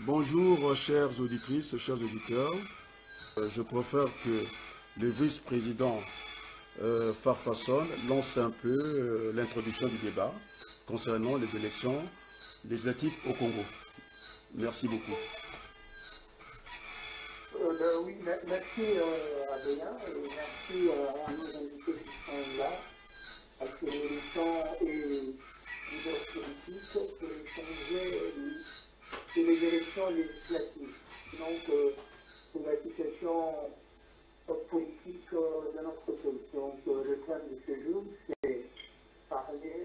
Bonjour, chères auditrices, chers auditeurs. Je préfère que le vice-président Farfasson lance un peu l'introduction du débat concernant les élections législatives au Congo. Merci beaucoup. Oui, merci Adrien, et merci à nos invités qui sont là, à ce militant et leaders politiques pour échanger sur les élections législatives. Donc, pour la situation politique de notre pays. Donc, le thème de ce jour, c'est parler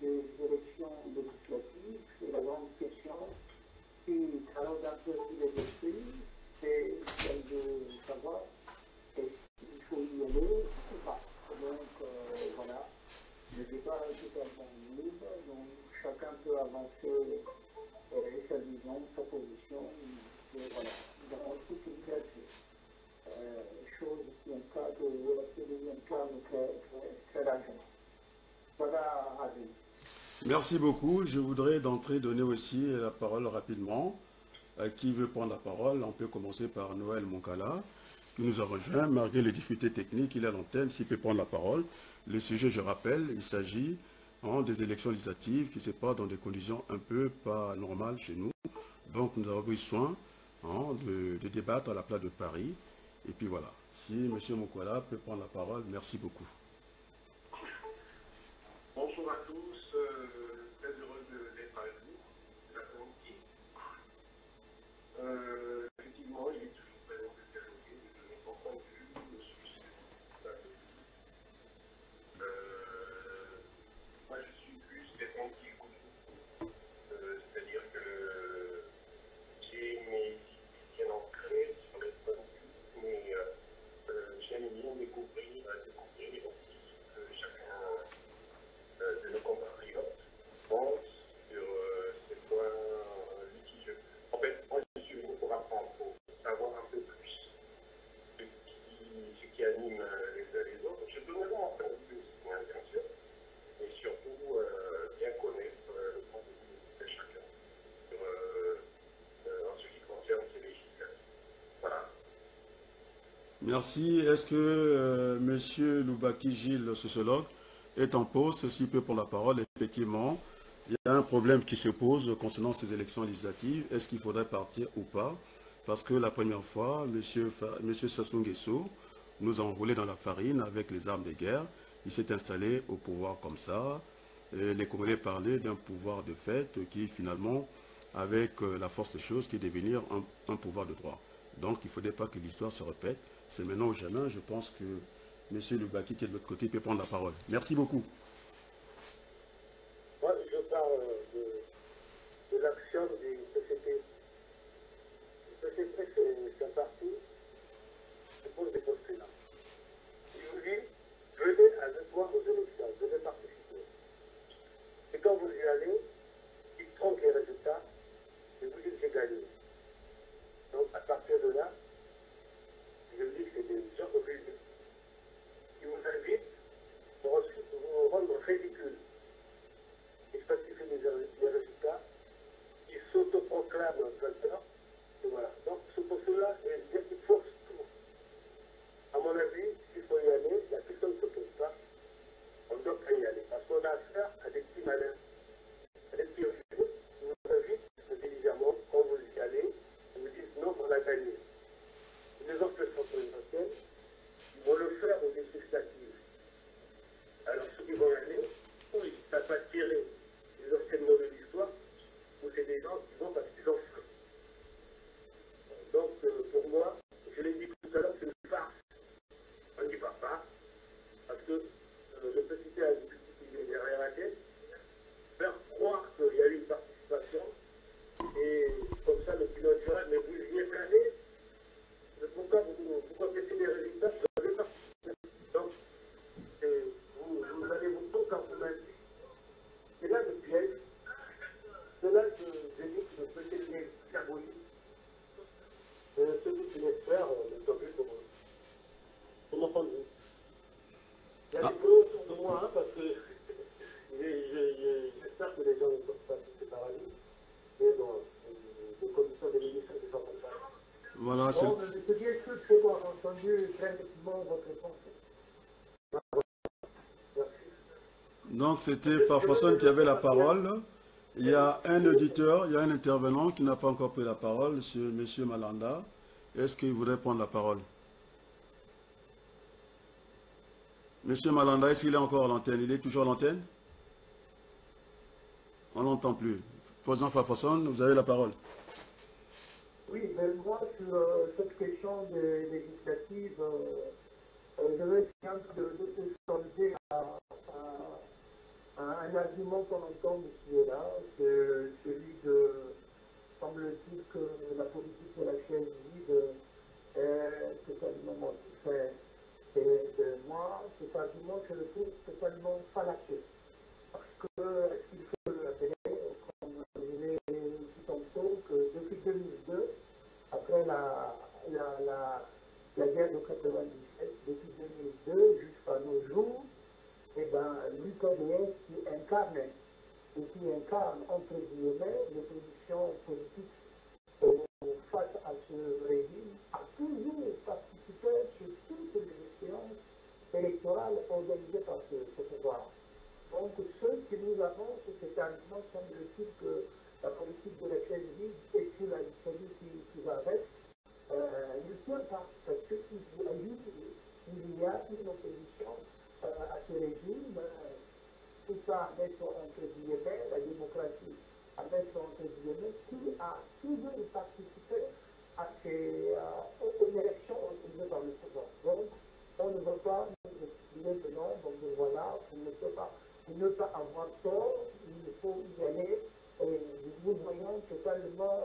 des élections législatives. C'est la grande question qui travaille un peu sur les esprits. C'est celle de savoir est-ce qu'il faut y aller ou pas. Donc, voilà. Le débat est totalement libre, donc chacun peut avancer sa vision, sa position, et voilà, nous avons toute une liberté. Chose qui encadre très largement. Voilà, Avis. Merci beaucoup. Je voudrais d'entrée donner aussi la parole rapidement. Qui veut prendre la parole? On peut commencer par Noël Moncala, qui nous a rejoint. Malgré les difficultés techniques, il est à l'antenne, s'il peut prendre la parole. Le sujet, je rappelle, il s'agit des élections législatives qui se passent dans des conditions un peu pas normales chez nous. Donc nous avons pris soin de débattre à la place de Paris. Et puis voilà, si M. Moncala peut prendre la parole, merci beaucoup. Bonjour à tous, très heureux d'être avec vous, l'après-midi. Effectivement, il est toujours très intéressé de notre point de vue sur ce moi, je suis plus défensif que vous. C'est-à-dire que j'ai mes idées bien ancrées sur les points de vue, mais j'aime bien découvrir les optiques que chacun de nos compatriotes pense sur ces points litigieux. En fait, moi, je suis venu pour apprendre, pour savoir un peu plus ce qui anime les uns les autres. Je donnerai mon point de vue aussi, bien sûr, mais surtout bien connaître le point de vue de chacun en ce qui concerne ces législatives. Voilà. Merci. Est-ce que M. Loubaki Gilles, sociologue, est en pause? S'il peut prendre la parole, effectivement, il y a un problème qui se pose concernant ces élections législatives. Est-ce qu'il faudrait partir ou pas? Parce que la première fois, M. Sassou Nguesso nous a enroulés dans la farine avec les armes de guerre. Il s'est installé au pouvoir comme ça. Et les Congolais parlaient d'un pouvoir de fait qui, finalement, avec la force des choses, qui est devenir un pouvoir de droit. Donc, il ne faudrait pas que l'histoire se répète. C'est maintenant au jamais. Je pense que M. Loubaki, qui est de l'autre côté, peut prendre la parole. Merci beaucoup. Moi, je parle de l'action du PCP. Le PCP, c'est un parti qui pose des postulats. Il vous dit, venez avec moi aux élections, venez participer. Et quand vous y allez, il trompe les résultats et vous dites j'ai gagné. Donc, à partir de là, je dis que c'est des gens obligés. Ils vous invitent pour ensuite vous rendre ridicule. Ils falsifient les résultats, ils s'autoproclament vainqueurs, et voilà. Donc ce postulat, il force tout. À mon avis, s'il faut y aller, la question ne se pose pas. On doit y aller, parce qu'on a affaire à des petits malins, à des petits riches. Ils vous invitent intelligemment, quand vous y allez, ils vous disent non, on a gagné. Les autres sont présidentielles, ils vont le faire aux législatives. Alors ceux qui vont y aller, ou Voilà, c'est... Bon, je peux dire que c'est bon, entendu très nettement votre réponse. Merci. Donc c'était Farfason qui avait la parole. Il y a un auditeur, il y a un intervenant qui n'a pas encore pris la parole, c'est M. Malanda. Est-ce qu'il voudrait prendre la parole? Monsieur Malanda, est-ce qu'il est encore à l'antenne? Il est toujours à l'antenne? On n'entend plus. Président Farfason, vous avez la parole. Oui, mais moi, sur cette question des législatives, je vais essayer de solder un argument qu'on entend ici et là, c'est celui de, semble-t-il, que la politique de la chaise vide est totalement mortifère. Et moi, cet argument, je le trouve totalement fallacieux. Parce que, il faut le rappeler, comme je l'ai dit tantôt, que depuis 2002, après la guerre de 97, depuis 2002 jusqu'à nos jours, eh ben, l'UPDS qui incarne, entre guillemets, les positions politiques face à ce régime, a toujours participé sur toutes les échéances électorales organisées par ce pouvoir. Donc, ce que nous avons, c'est cet argument, semble-t-il, que la politique de la chaise vide et puis celui qui va avec, ne tient pas, parce qu'il y a une opposition à ce régime, tout ça à mettre entre guillemets, la démocratie à mettre entre guillemets, qui a toujours participé à aux élections organisées par le pouvoir. Donc, on ne veut pas nous expliquer que non, donc voilà, on ne peut pas, pour ne pas avoir tort, il faut y aller, et nous voyons totalement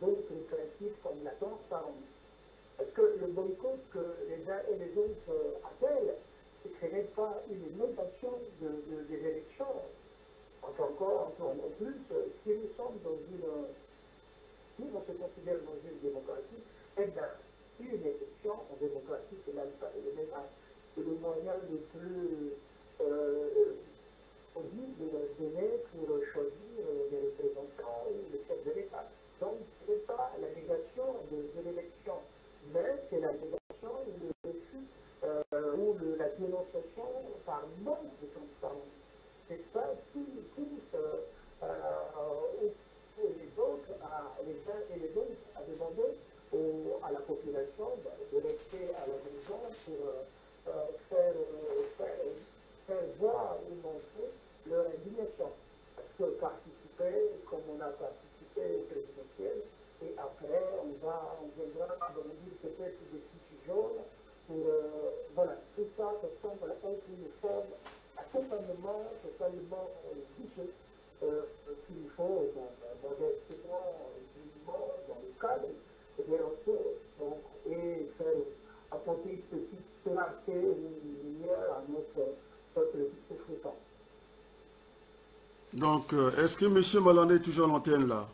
d'autres principes comme la transparence. Parce que le boycott que les uns et les autres appellent, ce n'est pas une négation des élections. Encore plus, si nous sommes dans si on se considère dans une démocratie, eh bien, une élection en démocratie, c'est le moyen le plus donné pour choisir les représentants ou le chef de l'État. Donc, ce n'est pas la négation de l'élection, mais c'est la négation, le refus ou la dénonciation par manque de transparence. C'est ça qui pousse les autres, les uns et les autres, à demander à la population de rester à la maison pour faire voir ou montrer leur indignation. Parce que participer, comme on a participé au présidentiel, et après on viendra dire peut-être des fiches jaunes pour voilà, tout ça, ça semble être une forme totalement vicieux qu'il faut modestement, dans le cadre des ressources et faire apporter une petite clarté ou lumière à notre peuple souffrant. Donc, est-ce que M. Malanda est toujours à l'antenne là?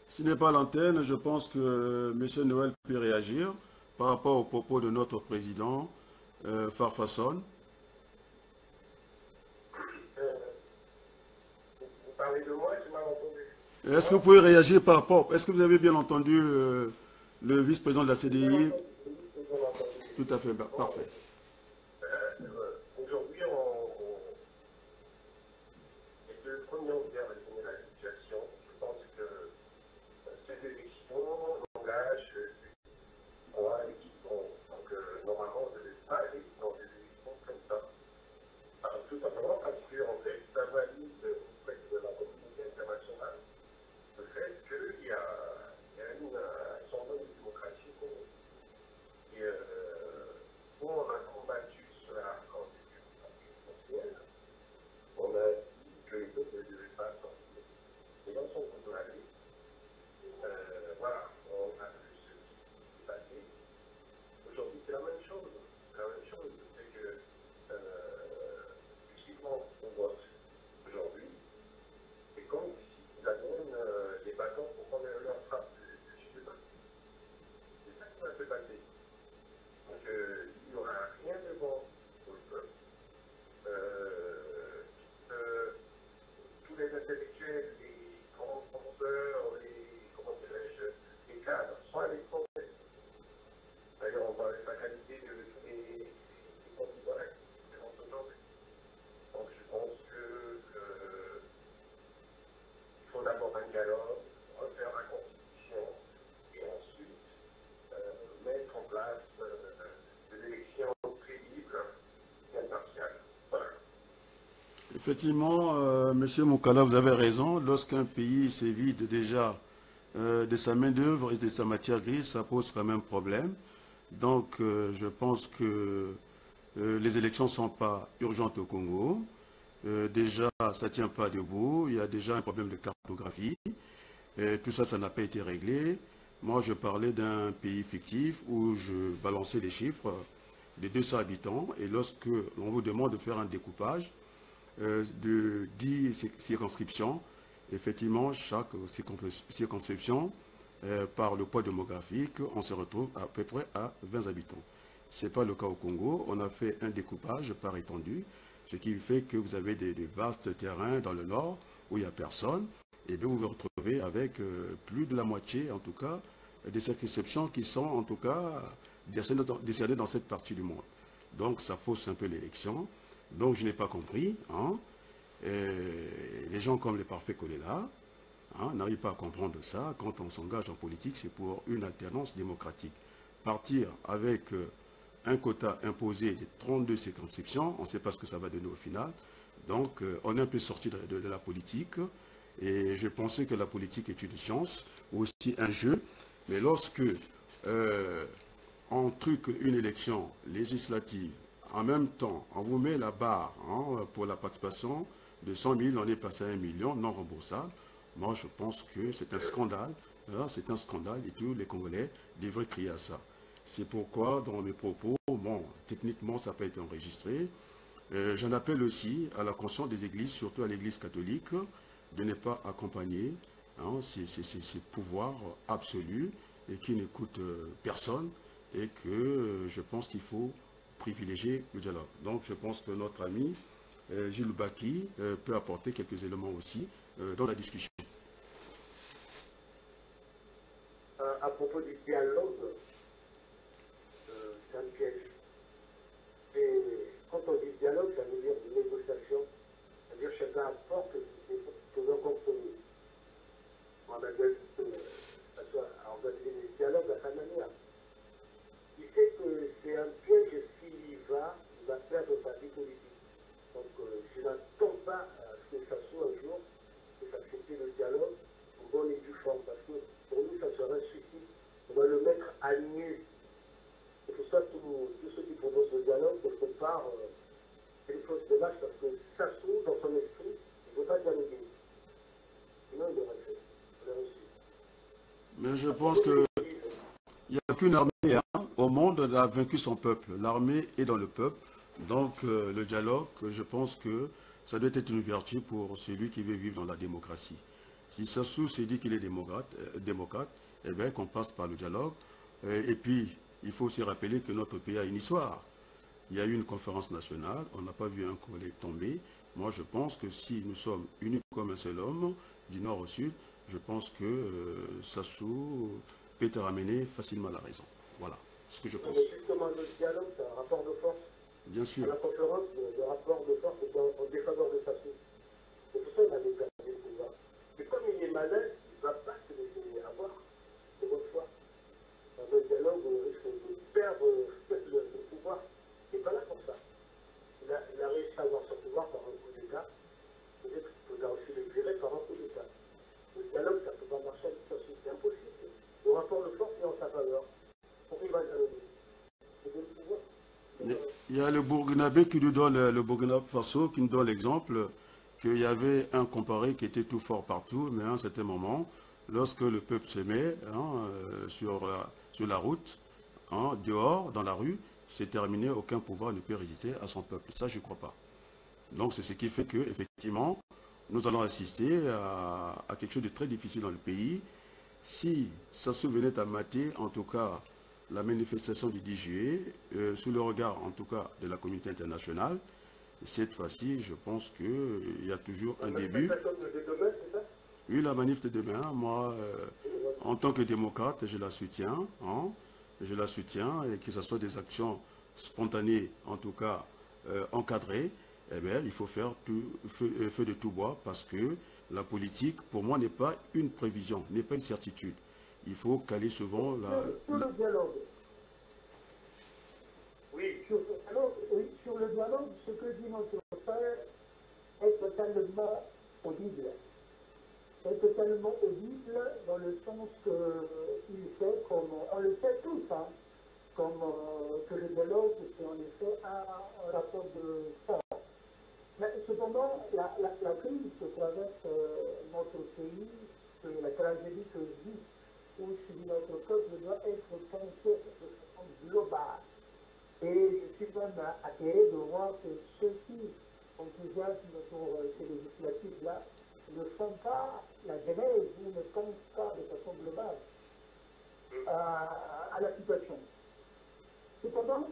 S'il n'est pas à l'antenne, je pense que M. Noël peut réagir par rapport aux propos de notre président, Farfason. Vous parlez de moi, je m'en entendu. Est-ce que vous pouvez réagir par rapport? Est-ce que vous avez bien entendu le vice-président de la CDI? Tout à fait, parfait. Aujourd'hui, les deux premiers ont bien résumé la situation. Je pense que ces élections engagent l'équipe. Donc, normalement, on ne devait pas aller dans des élections comme ça. Tout simplement parce qu'en fait, ça valide auprès de la communauté internationale le fait qu'il y a un changement de démocratie. Et où on a combattu sur la candidature présidentielle, on a dit que les peuples ne devaient pas sortir. dialogue, refaire la Constitution et ensuite mettre en place des élections crédibles et impartiales. Voilà. Effectivement, Monsieur Moukala, vous avez raison. Lorsqu'un pays se vide déjà de sa main-d'œuvre et de sa matière grise, ça pose quand même problème. Donc, je pense que les élections ne sont pas urgentes au Congo. Déjà, ça ne tient pas debout. Il y a déjà un problème de cartographie. Tout ça, ça n'a pas été réglé. Moi, je parlais d'un pays fictif où je balançais les chiffres de 200 habitants. Et lorsque l'on vous demande de faire un découpage de 10 circonscriptions, effectivement, chaque circonscription, par le poids démographique, on se retrouve à peu près à 20 habitants. Ce n'est pas le cas au Congo. On a fait un découpage par étendue, ce qui fait que vous avez des vastes terrains dans le nord où il n'y a personne. Et bien vous vous retrouvez avec plus de la moitié, en tout cas, des circonscriptions qui sont, en tout cas, décernées dans cette partie du monde. Donc ça fausse un peu l'élection. Donc je n'ai pas compris. Hein. Les gens comme les parfaits Kolela n'arrivent pas à comprendre ça. Quand on s'engage en politique, c'est pour une alternance démocratique. Partir avec un quota imposé de 32 circonscriptions, on ne sait pas ce que ça va donner au final. Donc on est un peu sorti de la politique. Et je pensais que la politique est une science, ou aussi un jeu. Mais lorsque on truque une élection législative, en même temps, on vous met la barre pour la participation de 100 000, on est passé à 1 million non remboursable. Moi, je pense que c'est un scandale. C'est un scandale et tous les Congolais devraient crier à ça. C'est pourquoi, dans mes propos, bon, techniquement, ça n'a pas été enregistré. J'en appelle aussi à la conscience des églises, surtout à l'église catholique, de ne pas accompagner ces pouvoirs absolus et qui n'écoutent personne et que je pense qu'il faut privilégier le dialogue. Donc je pense que notre ami Gilles Baki peut apporter quelques éléments aussi dans la discussion. À propos du dialogue, c'est un piège. Et quand on dit dialogue, ça veut dire négociation, ça veut dire chacun apporte un compromis. Mohamed a organisé des dialogues à sa manière. Il sait que c'est un piège s'il y va, il va perdre sa vie politique. Donc je n'attends pas à ce que ça soit un jour de s'accepter le dialogue en bonne et due forme, parce que pour nous, ça serait un suicide. On va le mettre à nu. C'est pour ça que tous ceux qui proposent le dialogue, quelque part, c'est une fausse démarche, parce que ça se trouve dans son esprit, il ne veut pas dialoguer. Sinon, il aurait fait. On l'a reçu. Mais je pense qu'il n'y a qu'une armée au monde qui a vaincu son peuple. L'armée est dans le peuple. Donc le dialogue, je pense que ça doit être une vertu pour celui qui veut vivre dans la démocratie. Si Sassou se dit qu'il est démocrate, eh bien qu'on passe par le dialogue. Et puis, il faut aussi rappeler que notre pays a une histoire. Il y a eu une conférence nationale, on n'a pas vu un collègue tomber. Moi, je pense que si nous sommes unis comme un seul homme, du nord au sud, je pense que Sassou peut te ramener facilement à la raison. Voilà ce que je pense. Mais justement, le dialogue, c'est un rapport de force. Bien sûr. À la conférence, le rapport de force est en défaveur de Sassou. C'est pour ça qu'il a dégagé le pouvoir. Et comme il est malin, il ne va pas se laisser avoir. C'est votre foi. Dans le dialogue, on risque de perdre le pouvoir. Il n'est pas là pour ça. Il a réussi à avoir son pouvoir par un coup d'État. Peut-être qu'il faudra aussi le virer par un coup d'État. Le dialogue, ça ne peut pas marcher avec Sassou. C'est impossible. Le rapport de force est en sa faveur. Pourquoi il va dialoguer? C'est le pouvoir. Il y a le Burkinabé qui nous donne, le Burkina Faso, qui nous donne l'exemple qu'il y avait un comparé qui était tout fort partout, mais à un certain moment, lorsque le peuple se met sur la route, dehors, dans la rue, c'est terminé, aucun pouvoir ne peut résister à son peuple. Ça, je ne crois pas. Donc, c'est ce qui fait qu'effectivement, nous allons assister à quelque chose de très difficile dans le pays. Si ça se venait à mater, en tout cas, la manifestation du 10 juillet, sous le regard, en tout cas, de la communauté internationale, cette fois-ci, je pense qu'il y a toujours un début. La manifestation de demain, c'est ça? Oui, la manif de demain, moi, en tant que démocrate, je la soutiens. Je la soutiens, et que ce soit des actions spontanées, en tout cas encadrées, eh bien, il faut faire feu de tout bois parce que la politique, pour moi, n'est pas une prévision, n'est pas une certitude. Il faut caler souvent Sur le dialogue. Oui. Sur le dialogue, ce que dit notre frère est totalement audible. Est totalement audible dans le sens qu'il fait, comme on le sait tous, hein, comme que le dialogue, c'est en effet un rapport de force. Mais cependant, la crise que traverse notre pays, la tragédie que vit ou subit notre peuple doit être pensée de façon globale. Et je suis même atterré de voir que ceux qui enthousiasment pour ces législatives-là ne font pas la genèse ou ne pensent pas de façon globale à la situation. Cependant,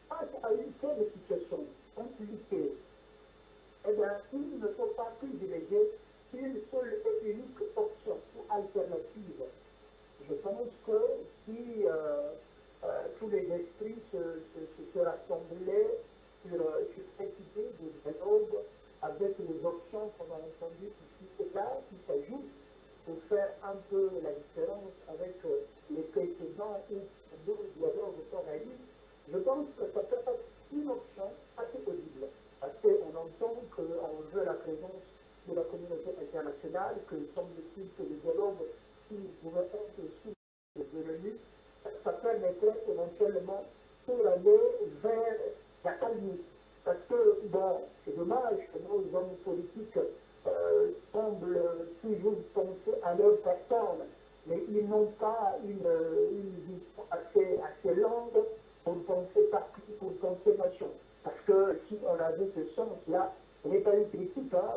face à une telle situation compliquée, eh bien, il ne faut pas privilégier une seule et unique option ou alternative. Je pense que si tous les esprits se rassemblaient sur cette idée de dialogue avec les options qu'on a entendues ici et là, qui s'ajoutent pour faire un peu la différence avec les précédents ou d'autres dialogues qu'on a eu, je pense que ça peut être une option assez audible. Parce qu'on entend qu'on veut la présence de la communauté internationale, que semble-t-il que le dialogue qui pouvait être sous devenu, ça permettrait éventuellement pour aller vers la calmie. Parce que, bon, c'est dommage que nos hommes politiques semblent toujours penser à leur personne, mais ils n'ont pas une vision assez longue pour penser parti, pour penser nation. Parce que si on avait ce sens-là, ce n'est pas une critique, hein,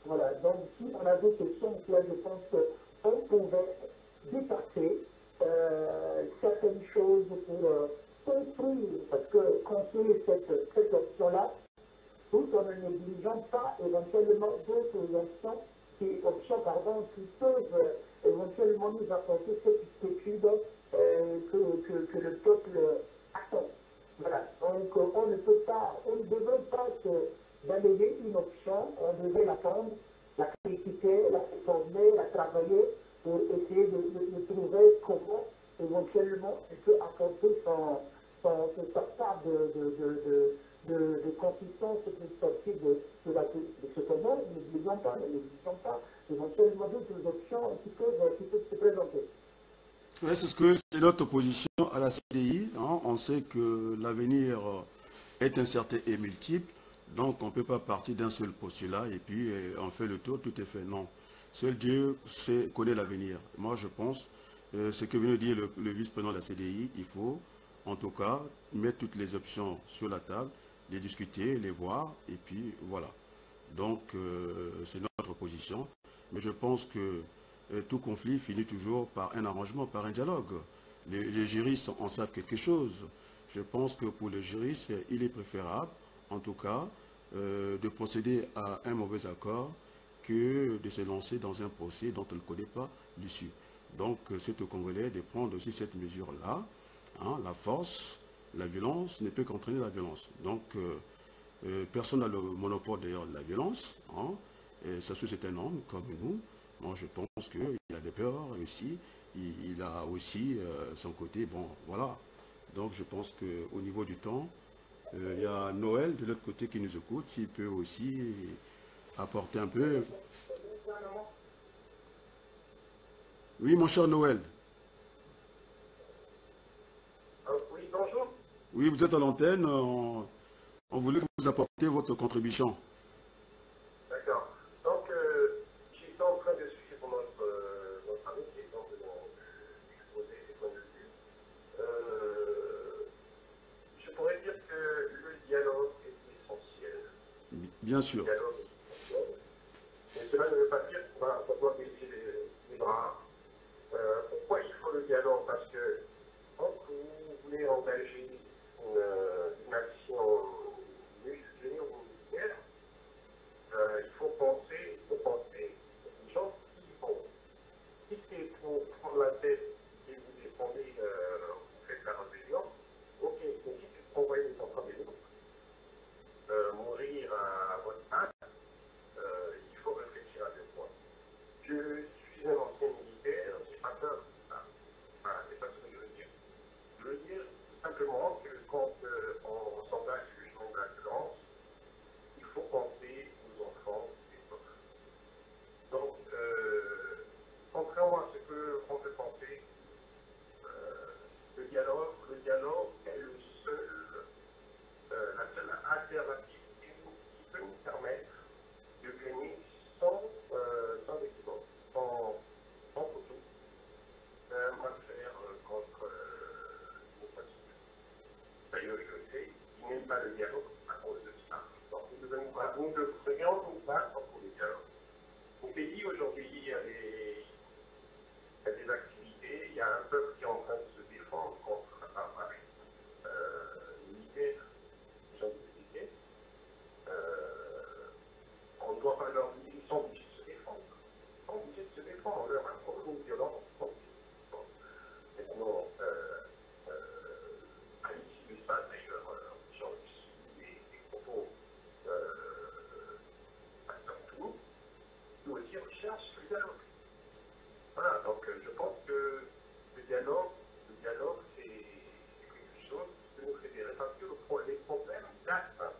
voilà, donc si on avait ce sens-là, je pense qu'on pouvait dépasser certaines choses pour construire, parce que construire cette option-là, tout en ne négligeant pas éventuellement d'autres options qui peuvent éventuellement nous apporter cette quiétude que le peuple attend. Voilà. Donc on ne devrait pas se balayer une option, on devrait la prendre, la critiquer, la réformer, la travailler pour essayer de trouver comment éventuellement elle peut apporter sa part de consistance pour sortir de la politique. Cependant, n'oublions pas éventuellement d'autres options qui peuvent se présenter. Oui, c'est notre position à la CDI. Hein. On sait que l'avenir est incertain et multiple, donc on ne peut pas partir d'un seul postulat et puis on fait le tour, tout est fait. Non. Seul Dieu connaît l'avenir. Moi, je pense, ce que vient de dire le vice-président de la CDI, il faut en tout cas mettre toutes les options sur la table, les discuter, les voir, et puis voilà. Donc, c'est notre position. Mais je pense que tout conflit finit toujours par un arrangement, par un dialogue. Les juristes en savent quelque chose. Je pense que pour les juristes, il est préférable, en tout cas, de procéder à un mauvais accord que de se lancer dans un procès dont on ne connaît pas l'issue. Donc, c'est aux Congolais de prendre aussi cette mesure-là. Hein, la force, la violence ne peut qu'entraîner la violence. Donc, personne n'a le monopole d'ailleurs de la violence. Hein, et ça, c'est un homme comme nous. Moi, je pense qu'il a des peurs aussi. Il a aussi son côté, bon, voilà. Donc, je pense qu'au niveau du temps, il y a Noël de l'autre côté qui nous écoute, s'il peut aussi apporter un peu. Oui, mon cher Noël. Oui, bonjour. Oui, vous êtes à l'antenne. On voulait que vous apportiez votre contribution. D'accord. Donc, j'étais en train de suivre notre ami qui est en train d'exposer ses points de vue. Je pourrais dire que le dialogue est essentiel. Bien sûr. Le dialogue est essentiel. Mais cela ne veut pas dire qu'on doit baisser les bras. Pourquoi il faut le dialogue? Parce que quand vous voulez engager une action musclée ou militaire, il faut penser aux gens qui y vont. Si c'est pour prendre la tête et vous défendez, vous faites la rébellion, ok, mais si c'est pour envoyer des centres rébellion, je sais, qui n'aiment pas le dialogue à cause de ça. Donc nous ne regardons pas pour le dialogue. Au pays, aujourd'hui, il y a des activités, il y a un peuple qui est en train de se défendre contre l'appareil militaire, j'ai envie de dire. On ne doit pas leur dire, ils sont obligés de se défendre. Ils sont obligés de se défendre, on leur impose une violence. Maintenant, à l'issue de ça, d'ailleurs, j'ai reçu des propos partout, nous aussi recherchent le dialogue. Voilà, donc je pense que le dialogue, c'est quelque chose qui nous fédère. Parce que les problèmes datent.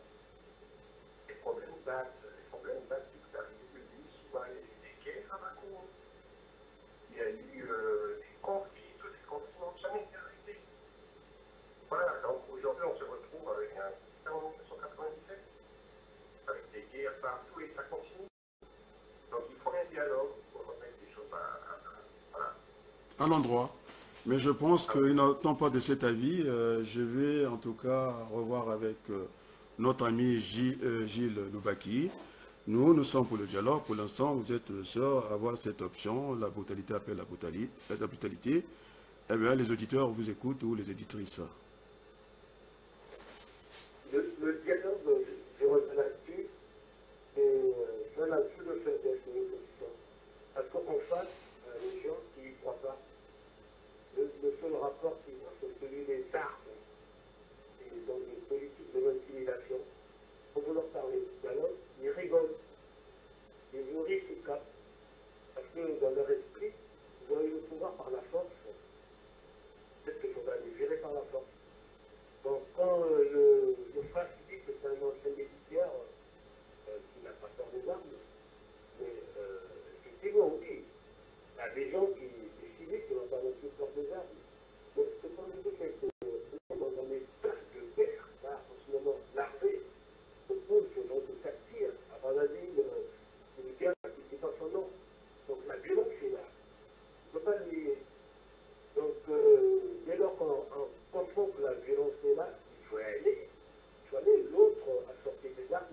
Les problèmes datent. Si vous avez vu souvent des guerres à Bakou. Il y a eu des conflits, tous les conflits n'ont jamais été arrêtés. Voilà, donc aujourd'hui on se retrouve avec un système en 1997, avec des guerres partout et ça continue. Donc il faut un dialogue pour remettre les choses à l'endroit. Mais je pense qu'il n'entend pas de cet avis. Je vais en tout cas revoir avec notre ami Gilles Loubaki. Nous sommes pour le dialogue. Pour l'instant, vous êtes seuls à avoir cette option. La brutalité appelle la brutalité. Eh bien, les auditeurs vous écoutent ou les éditrices. Le dialogue, je reviens là-dessus, et ça n'a plus le fait d'être une opposition. Parce qu'en face, les gens qui n'y croient pas, le seul rapport qu'ils ont, c'est celui des armes et dans les politiques de l'intimidation. Quand vous leur parlez de dialogue, ils rigolent. Ils vous rient sous cap. Parce que dans leur esprit, ils ont eu le pouvoir par la force. Peut-être qu'il faudra les gérer par la force. Donc quand le frère dit que c'est un ancien militaire qui n'a pas peur des armes, mais effectivement, oui, il y a des gens qui décident qu'ils n'ont pas non plus peur des armes. Mais ce qu'on dit, c'est que nous sommes dans un espace de guerre, là, en ce moment, l'armée se pose donc ça tire à Banadine, une guerre qui ne dit pas son nom. Donc la violence est là. On ne peut pas le nier. Donc dès lors qu'on comprend que la violence est là, il faut aller l'autre à sortir des armes.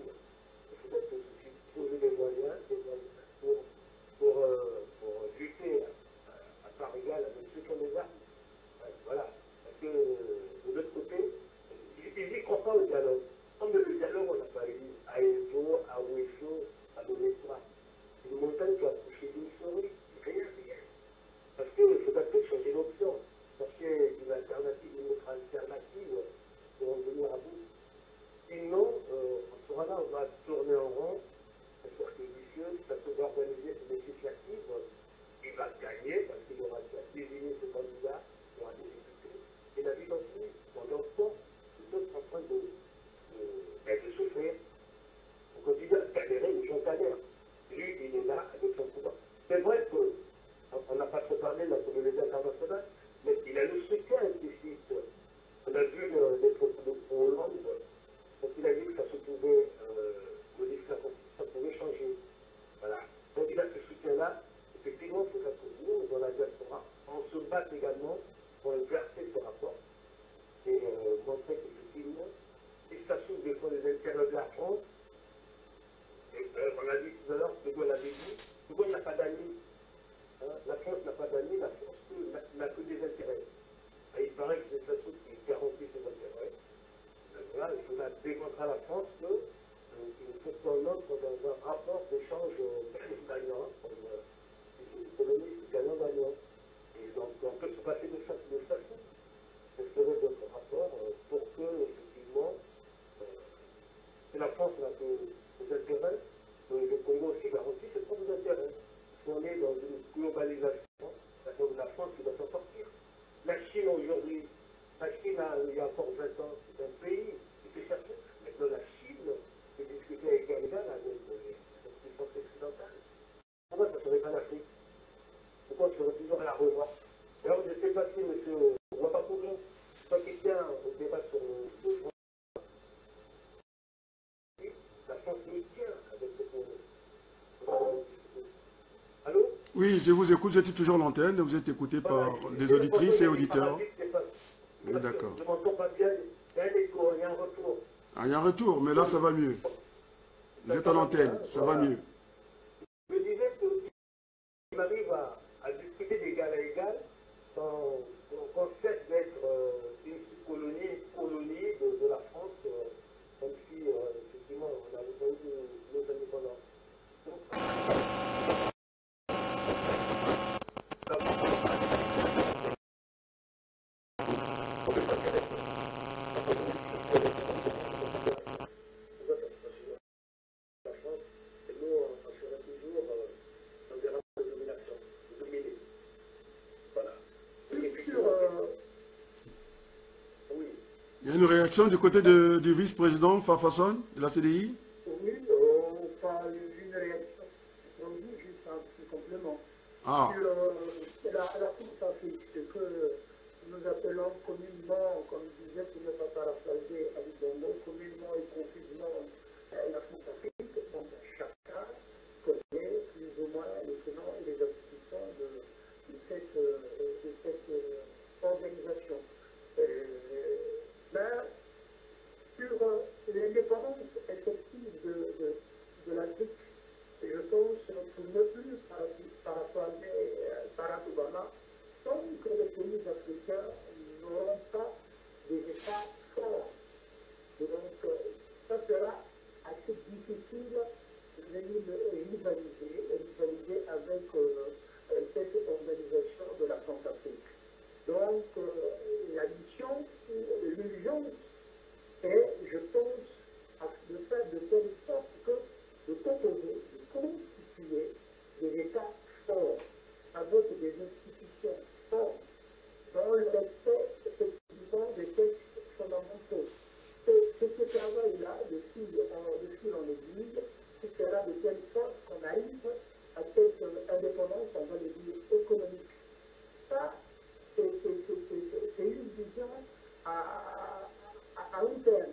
Il faut peut-être aussi trouver des moyens pour lutter à part égale avec ceux qui ont des armes. Voilà. Parce que de l'autre côté, ils n'y croient pas au dialogue. Comme le dialogue, on n'a pas eu à Ezo, à Ouesso, à Donestra. C'est une montagne qui a accouché d'une souris. Rien. Parce qu'il faut peut-être changer d'option. Parce qu'il y a une autre alternative pour en venir à bout. Sinon, on sera là, on va tourner en rond, c'est pour que vicieux, ça peut organiser une législative, il va gagner parce qu'il aura déjà désigné ce candidat, il aura des députés, et la vie continue. Pendant ce temps, les autres sont en train de souffrir. On continue à galérer, les gens galèrent. Lui, il est là avec son pouvoir. C'est vrai qu'on n'a pas trop parlé de la communauté internationale, mais il a le soutien implicite. On a vu les propos de Hollande, donc il a dit que ça se pouvait modifier la constitution, ça pouvait changer. Voilà. Donc il a ce soutien-là. Effectivement, il faut que nous, dans la diaspora, on se batte également pour inverser ce rapport et montrer qu'effectivement, si ça s'ouvre des fois les intérêts de la France, et, on a dit tout à l'heure, De Gaulle avait dit, De Gaulle n'a pas d'amis. Hein, la France n'a pas d'amis, la France n'a que des intérêts. Et il paraît que c'est ça qui garantit ses intérêts. Voilà, il faudra démontrer à la France qu'il faut qu'on entre dans un rapport d'échange gagnant, comme les économistes gagnant-gagnant. Et donc on peut se passer de statut. C'est notre rapport pour que, effectivement, si la France n'a que des intérêts, le Congo aussi garantit ses propres intérêts. On est dans une globalisation, donc la France qui doit s'en sortir. La Chine aujourd'hui, il y a encore 20 ans, c'est un pays qui s'est cherché. Maintenant la Chine, j'ai discuté avec Canada, avec les puissances occidentales. Pourquoi ça ne serait pas l'Afrique? Pourquoi on serait toujours à la revoir? Alors je ne sais pas si monsieur Ouapakoulou, toi qui tiens au débat sur le front, la France nous tient avec ce qu'on... Allô? Oui, je vous écoute, j'étais toujours l'antenne, vous êtes écouté par des auditrices et auditeurs. Oui, d'accord. Je ne m'entends pas bien, Il y a un écho, il y a un retour. Ah, il y a un retour, mais là, ça va mieux. Vous êtes à l'antenne, ça va mieux. Je disais qu'il m'arrive à discuter d'égal à égal qu'on cesse d'être une colonie de la France, même si, effectivement, on n'avait pas eu nos indépendances. Il y a une réaction du côté du vice-président Farfasson de la CDI? Oui, pas une réaction. Juste un petit complément. Ah. Sur la course à fixe, ce que nous appelons communément, comme disait, pour ne pas paraphraser Ali Bongo, communément et confusément la course à fixe. Donc chacun connaît plus ou moins les tenants et les aboutissants de cette organisation. Sur l'indépendance effective de l'Afrique, je pense qu'on ne peut plus paraphraser Barack Obama tant que les pays africains n'auront pas des États forts. Et donc, ça sera assez difficile de les rivaliser avec cette organisation de la France-Afrique. Donc, la mission, l'urgence est, je pense, de faire de telle sorte que de proposer, de constituer des États forts, avec des institutions fortes, dans le respect effectivement des textes fondamentaux. Ce travail-là, de fil en aiguille, se fera de telle sorte qu'on arrive à cette indépendance, on va le dire, économique. Ça, c'est une vision à long terme.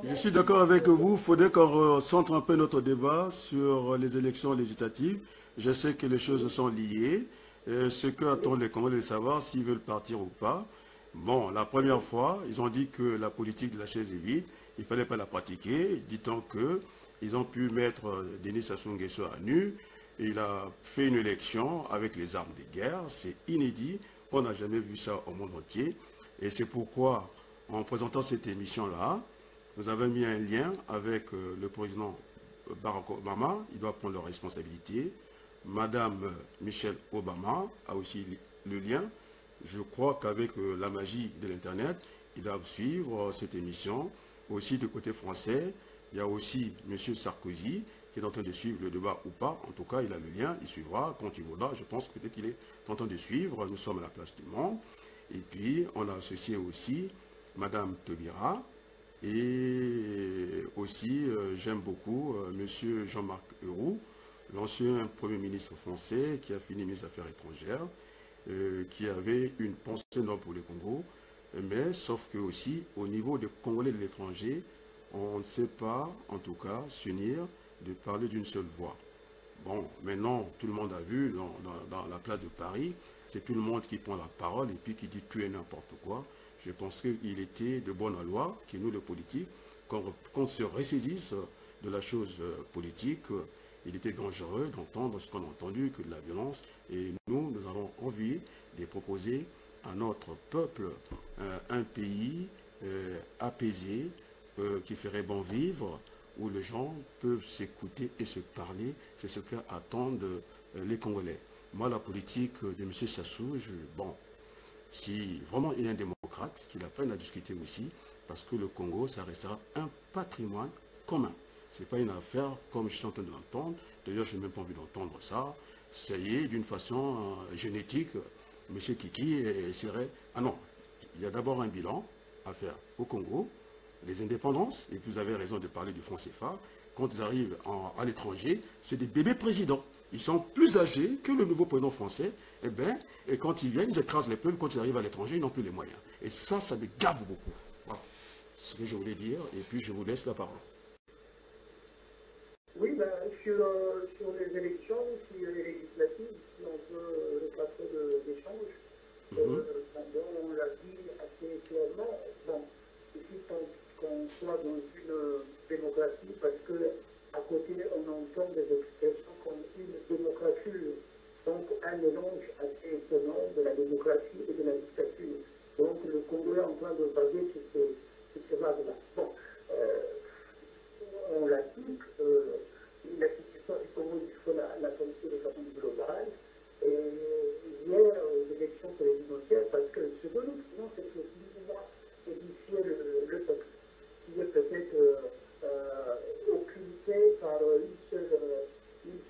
Je suis d'accord avec vous. Il faudrait qu'on centre un peu notre débat sur les élections législatives. Je sais que les choses sont liées. Ce qu'attendent les Congolais de savoir s'ils veulent partir ou pas. Bon, la première fois, ils ont dit que la politique de la chaise est vide. Il ne fallait pas la pratiquer, dit-on qu'ils ont pu mettre Denis Sassou Nguesso à nu. Il a fait une élection avec les armes de guerre. C'est inédit. On n'a jamais vu ça au monde entier. Et c'est pourquoi, en présentant cette émission-là, nous avons mis un lien avec le président Barack Obama. Il doit prendre leurs responsabilités. Madame Michelle Obama a aussi le lien. Je crois qu'avec la magie de l'Internet, ils doivent suivre cette émission. Aussi, du côté français, il y a aussi M. Sarkozy qui est en train de suivre le débat ou pas. En tout cas, il a le lien, il suivra quand il voudra. Je pense que peut-être qu'il est en train de suivre. Nous sommes à la place du monde. Et puis, on a associé aussi Madame Taubira. Et aussi, j'aime beaucoup M. Jean-Marc Ayrault, l'ancien Premier ministre français qui a fini ministre des Affaires étrangères, qui avait une pensée noble pour le Congo. Mais sauf que aussi, au niveau des Congolais de l'étranger, on ne sait pas, en tout cas, s'unir de parler d'une seule voix. Bon, maintenant, tout le monde a vu, dans la place de Paris, c'est tout le monde qui prend la parole et puis qui dit tout et n'importe quoi. Je pense qu'il était de bonne loi, que nous, les politiques, qu'on se ressaisisse de la chose politique. Il était dangereux d'entendre ce qu'on a entendu, que de la violence. Et nous avons envie de proposer à notre peuple un pays apaisé, qui ferait bon vivre, où les gens peuvent s'écouter et se parler. C'est ce qu'attendent les Congolais. Moi, la politique de M. Sassou, bon, si vraiment il est un démocrate, qu'il a peine à discuter aussi, parce que le Congo, ça restera un patrimoine commun. Ce n'est pas une affaire comme je suis en train de l'entendre. D'ailleurs, je n'ai même pas envie d'entendre ça. Ça y est, d'une façon génétique, M. Kiki serait... Ah non, il y a d'abord un bilan à faire au Congo, les indépendances, et vous avez raison de parler du franc CFA. Quand ils arrivent à l'étranger, c'est des bébés présidents. Ils sont plus âgés que le nouveau président français. Et quand ils viennent, ils écrasent les peuples. Quand ils arrivent à l'étranger, ils n'ont plus les moyens. Et ça me gave beaucoup. Voilà ce que je voulais dire. Et puis, je vous laisse la parole. Oui, ben, sur les élections, sur les législatives, si on peut le plateau d'échange, on l'a dit assez clairement, bon, il faut qu'on soit dans une démocratie parce que à côté, on entend des expressions comme une démocratie, donc un mélange assez étonnant de la démocratie et de la dictature. Donc le Congo est en train de vaguer sur ces vagues-là. Bon, on l'a dit, la situation du Congo, il faut la penser de façon globale. Et hier, aux élections présidentielles, parce que ce que nous faisons, c'est que plus ou moins édifier le peuple, qui est peut-être occulté par une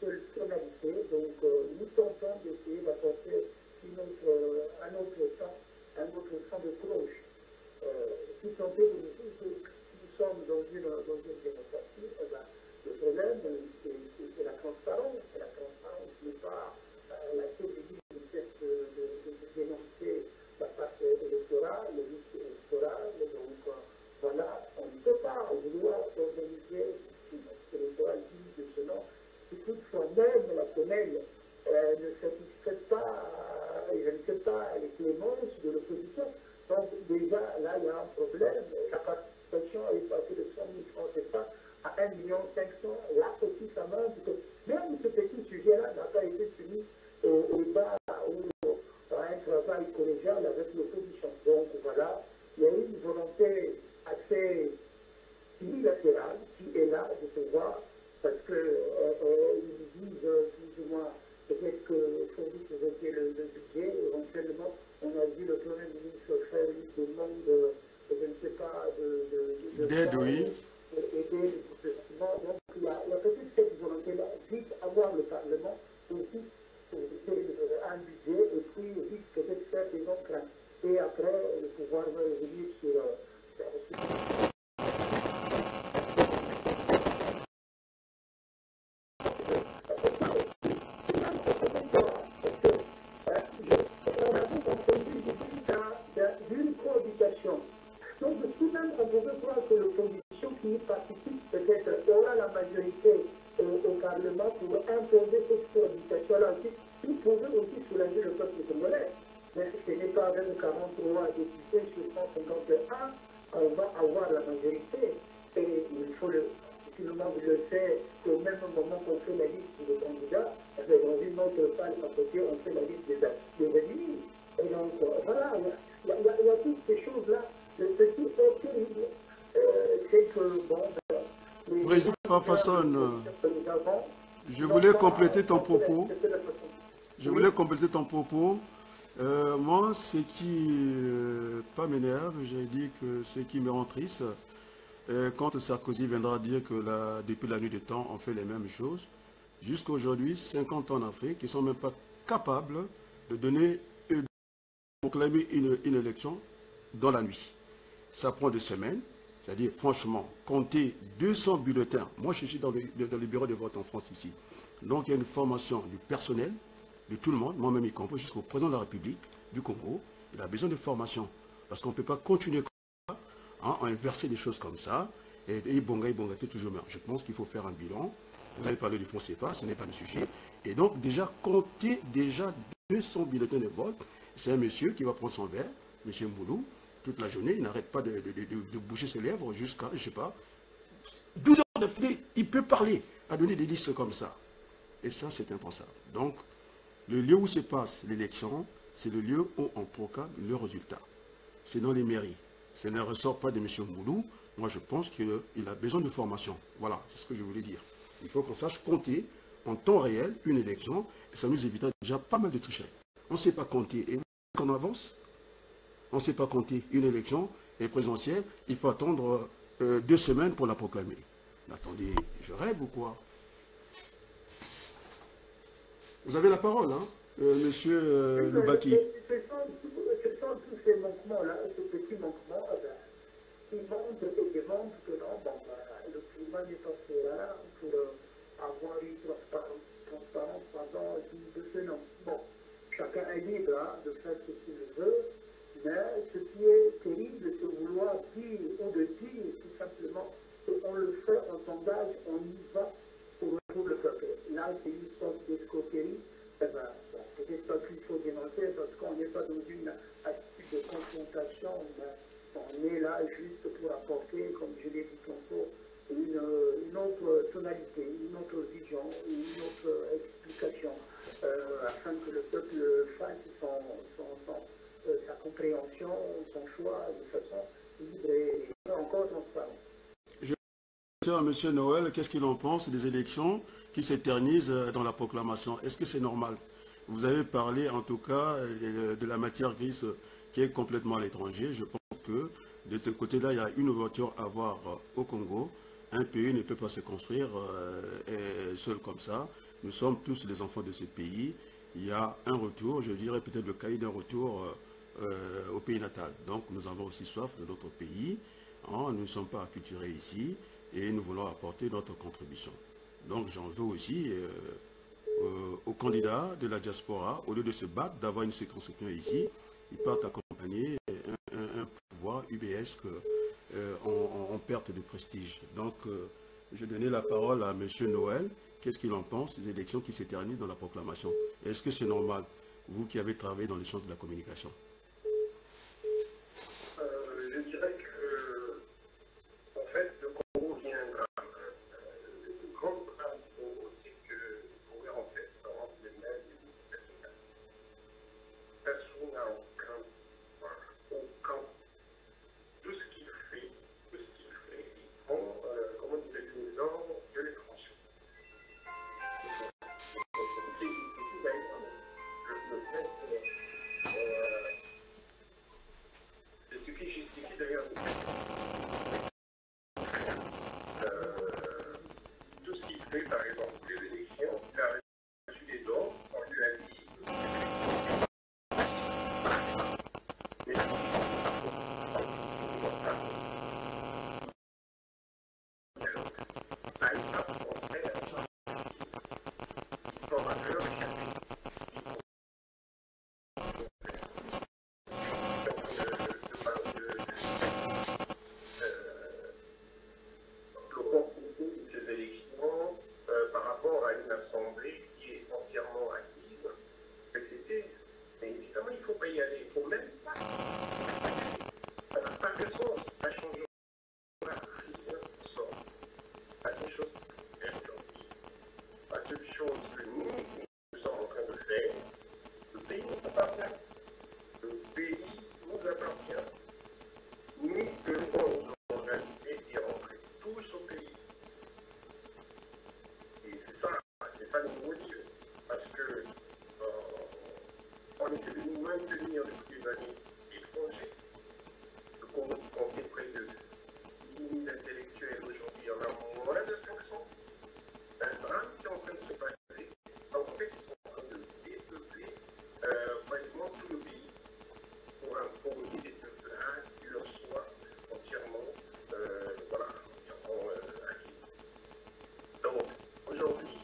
seule tonalité. Donc, nous tentons d'essayer d'apporter un autre son de cloche. Si tant est que nous sommes dans une démocratie, eh ben, le problème, c'est la transparence. Et la transparence n'est pas la seule de dénoncer la part électorale, le risque électoral. Donc, voilà, on ne peut pas vouloir organiser une électorale digne de ce nom. Si toutefois même la querelle ne satisfait pas, les clémences de l'opposition. Donc déjà, là, il y a un problème. La participation est passée de 100 000 francs CFA à 1,5 million. Là aussi, ça montre que même ce petit sujet-là n'a pas été soumis au débat ou à un travail collégial avec l'opposition. Donc voilà, il y a une volonté assez unilatérale qui est là de pouvoir, parce qu'ils disent plus ou moins peut-être qu'il faut vite voter le budget. Éventuellement, on a vu le Premier ministre faire une demande, je ne sais pas, d'aide, oui. Aider le gouvernement. Donc, il y a peut-être cette volonté-là, vite avoir le Parlement aussi pour un budget et puis vite peut-être faire des entrains. Et après, le pouvoir va revenir sur d'une cohabitation. Donc, si même on pouvait croire que l'opposition qui participe peut-être aura la majorité au Parlement pour imposer cette cohabitation-là, il pouvait aussi soulager le peuple congolais. Mais ce n'est pas avec 43 députés sur 151 qu'on va avoir la majorité. Et il faut tout le monde le sait qu'au même moment qu'on fait la liste des candidats, dans une autre salle à côté, on fait la liste des ennemis. Et donc, voilà, il y a toutes ces choses-là. Le petit est terrible. C'est que, bon, Président Fafasson, je voulais compléter ton propos. Moi, ce qui pas m'énerve, j'ai dit que ce qui me rend triste, quand Sarkozy viendra dire que depuis la nuit des temps, on fait les mêmes choses, jusqu'à aujourd'hui, 50 ans en Afrique, ils ne sont même pas capables de proclamer une élection dans la nuit. Ça prend 2 semaines, c'est-à-dire, franchement, compter 200 bulletins. Moi, je suis dans le bureau de vote en France ici. Donc, il y a une formation du personnel, de tout le monde, moi-même y compris, jusqu'au président de la République du Congo. Il a besoin de formation. Parce qu'on ne peut pas continuer comme ça, à inverser des choses comme ça, et bonga, toujours meurt. Je pense qu'il faut faire un bilan. Vous avez parlé du fonds CEPA, ce n'est pas le sujet. Et donc, déjà, compter 200 bulletins de vote. C'est un monsieur qui va prendre son verre, monsieur Moulou, toute la journée, il n'arrête pas de bouger ses lèvres jusqu'à, je ne sais pas, 12 heures d'affilée, il peut parler, à donner des listes comme ça. Et ça, c'est impensable. Donc, le lieu où se passe l'élection, c'est le lieu où on proclame le résultat. C'est dans les mairies. Ça ne ressort pas de M. Moulou. Moi, je pense qu'il a besoin de formation. Voilà, c'est ce que je voulais dire. Il faut qu'on sache compter en temps réel une élection, et ça nous évitera déjà pas mal de tricheries. On ne sait pas compter. Et qu'on avance, on ne sait pas compter une élection et présidentielle, il faut attendre 2 semaines pour la proclamer. Mais attendez, je rêve ou quoi? Vous avez la parole, hein, monsieur Loubaki. Ce sont tous ces manquements-là, ces petits manquements, qui montrent et démontrent que non, le climat n'est pas fait là pour avoir une transparence pendant de ce nom. Bon, chacun est libre de faire ce qu'il veut, mais ce qui est terrible, c'est vouloir dire ou de dire tout simplement qu'on le fait, on s'engage, on y va pour le peuple. Là, c'est une sorte d'escroquerie. Peut-être pas qu'il faut dénoncer parce qu'on n'est pas dans une attitude de confrontation, On est là juste pour apporter, comme je l'ai dit tantôt, une autre tonalité, une autre vision, une autre explication, afin que le peuple fasse sa compréhension, son choix de façon libre et encore transparente. Monsieur Noël, qu'est-ce qu'il en pense des élections qui s'éternisent dans la proclamation? Est-ce que c'est normal? Vous avez parlé en tout cas de la matière grise qui est complètement à l'étranger. Je pense que de ce côté-là, il y a une ouverture à voir au Congo. Un pays ne peut pas se construire seul comme ça. Nous sommes tous les enfants de ce pays. Il y a un retour, je dirais peut-être le cahier d'un retour au pays natal. Donc nous avons aussi soif de notre pays. Nous ne sommes pas acculturés ici et nous voulons apporter notre contribution. Donc j'en veux aussi aux candidats de la diaspora, au lieu de se battre, d'avoir une circonscription ici, ils partent accompagner un pouvoir UBS en perte de prestige. Donc je donnais la parole à M. Noël. Qu'est-ce qu'il en pense des élections qui s'éternisent dans la proclamation? Est-ce que c'est normal, vous qui avez travaillé dans les champs de la communication? Je dirais que, en fait, le Congo vient un drame. Le grand drame du Congo, c'est que le pouvoir, en fait, rentre les mains des personnes. Personne n'a aucun. Tout ce qu'il fait, il prend, comment dire, les gens de l'étranger. C'est ce qui justifie d'ailleurs tout ce qu'il fait, par exemple, les élections, il a reçu des dons, on lui a dit l'opportunité de ces élections par rapport à une assemblée qui est entièrement active, etc. Mais évidemment, il ne faut pas y aller. Il ne faut même pas. Ça n'a pas de sens. Ça change rien. Pas de chose aujourd'hui. Pas de chose que nous sommes en train de faire. Le pays nous appartient. Le pays nous appartient. Nous devons nous organiser et rentrer tous au pays. Et c'est ça le nouveau Dieu. Parce que on est venu maintenir depuis des années étrangers. Le Congo comptait près de 10 000 intellectuels. Aujourd'hui, il y en a moins de 500. C'est un drame qui est en train de se passer. En fait, ils sont en train de dépeupler pratiquement tout le pays pour imposer des peuplades qui leur soient entièrement, acquis. Donc, aujourd'hui,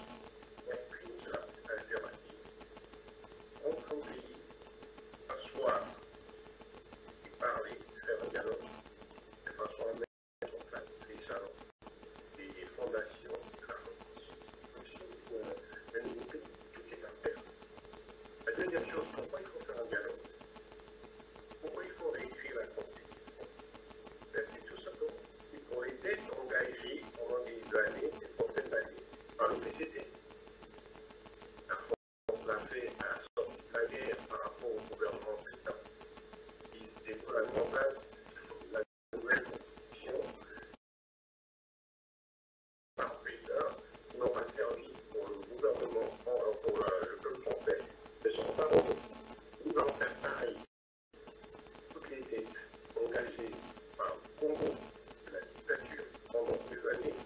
il y a une seule alternative. Entre un pays, s'asseoir et parler, faire un dialogue, de façon à mettre en place les jalons et les fondations de la construction d'un nouveau pays. Tout est à faire. La deuxième chose, pourquoi il faut faire un dialogue? Pourquoi il faut réécrire la Constitution? C'est tout simplement pour les dettes engagées pendant des années, des centaines d'années, par le PCT. La France l'a fait à la sortie de la guerre par rapport au gouvernement précédent. Il était pour la mise en place de la nouvelle Constitution par le président qui n'ont pas servi pour le gouvernement, pour le peuple français, ne sont pas bons. Nous allons faire pareil. Toutes les dettes engagées par le Congo de la dictature pendant des années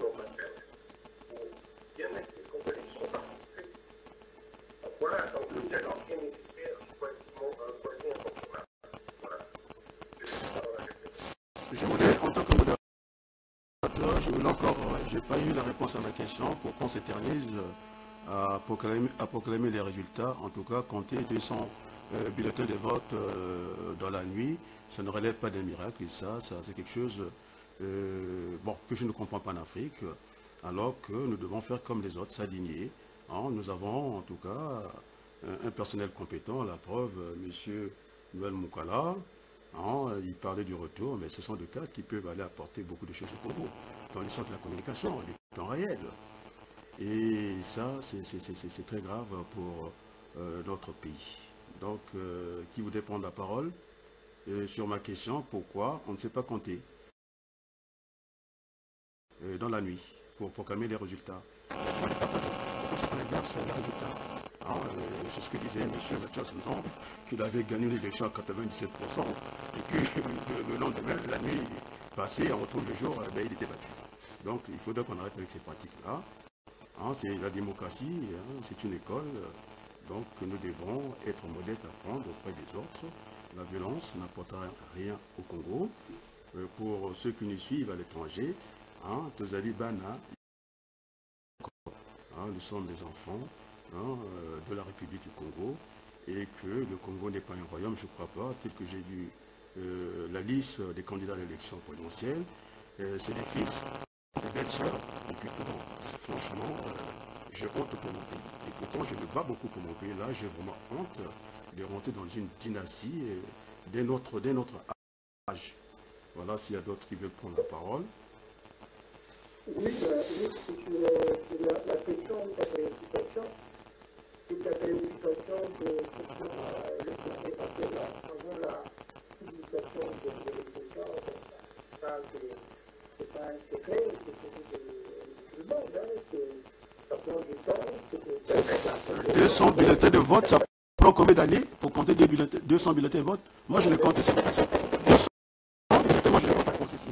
n'ont pas servi pour bien mettre les Congolais qui sont pas français. Donc voilà, donc le dialogue est nécessaire, quasi incontournable. Voilà. Je vais pas dans la réflexion. Je voulais, en tant que modérateur, je n'ai pas eu la réponse à ma question. Pourquoi on s'éternise à proclamer les résultats, en tout cas compter 200 bulletins de vote dans la nuit? Ça ne relève pas d'un miracle, et ça c'est quelque chose que je ne comprends pas en Afrique, alors que nous devons faire comme les autres, s'aligner. Nous avons en tout cas un personnel compétent, à la preuve, M. Noël Moukala, Il parlait du retour, mais ce sont des cas qui peuvent aller apporter beaucoup de choses au Congo, dans l'histoire de la communication, du temps réel. Et ça, c'est très grave pour notre pays. Donc, qui voudrait prendre la parole sur ma question, pourquoi on ne sait pas compter dans la nuit pour proclamer les résultats? C'est qu'on inverse les résultats. C'est ce que disait M. Mathias Nzon, qu'il avait gagné l'élection à 97%, et que le lendemain, la nuit passée, on retrouve le jour, il était battu. Donc il faudrait qu'on arrête avec ces pratiques-là. C'est la démocratie, c'est une école, donc nous devons être modestes, apprendre auprès des autres. La violence n'apportera rien au Congo. Pour ceux qui nous suivent à l'étranger, Tozali Bana, nous sommes des enfants de la République du Congo, et que le Congo n'est pas un royaume, je ne crois pas, tel que j'ai vu la liste des candidats à l'élection présidentielle, c'est des fils, des belles-sœurs, et puis franchement, j'ai honte pour mon pays. Et pourtant, je me bats beaucoup pour mon pays. Là, j'ai vraiment honte de rentrer dans une dynastie dès notre âge. Voilà, s'il y a d'autres qui veulent prendre la parole. Oui, la question, la préoccupation, c'est la préoccupation de le côté parce que avant la publication de l'élection, ça c'est pas un secret, c'est tout le monde, ça prend du temps. 200 bulletins de vote, ça prend combien d'années pour compter 200 bulletins de vote? Moi je les compte ici. 200 bulletins, moi je les compte à compte ici.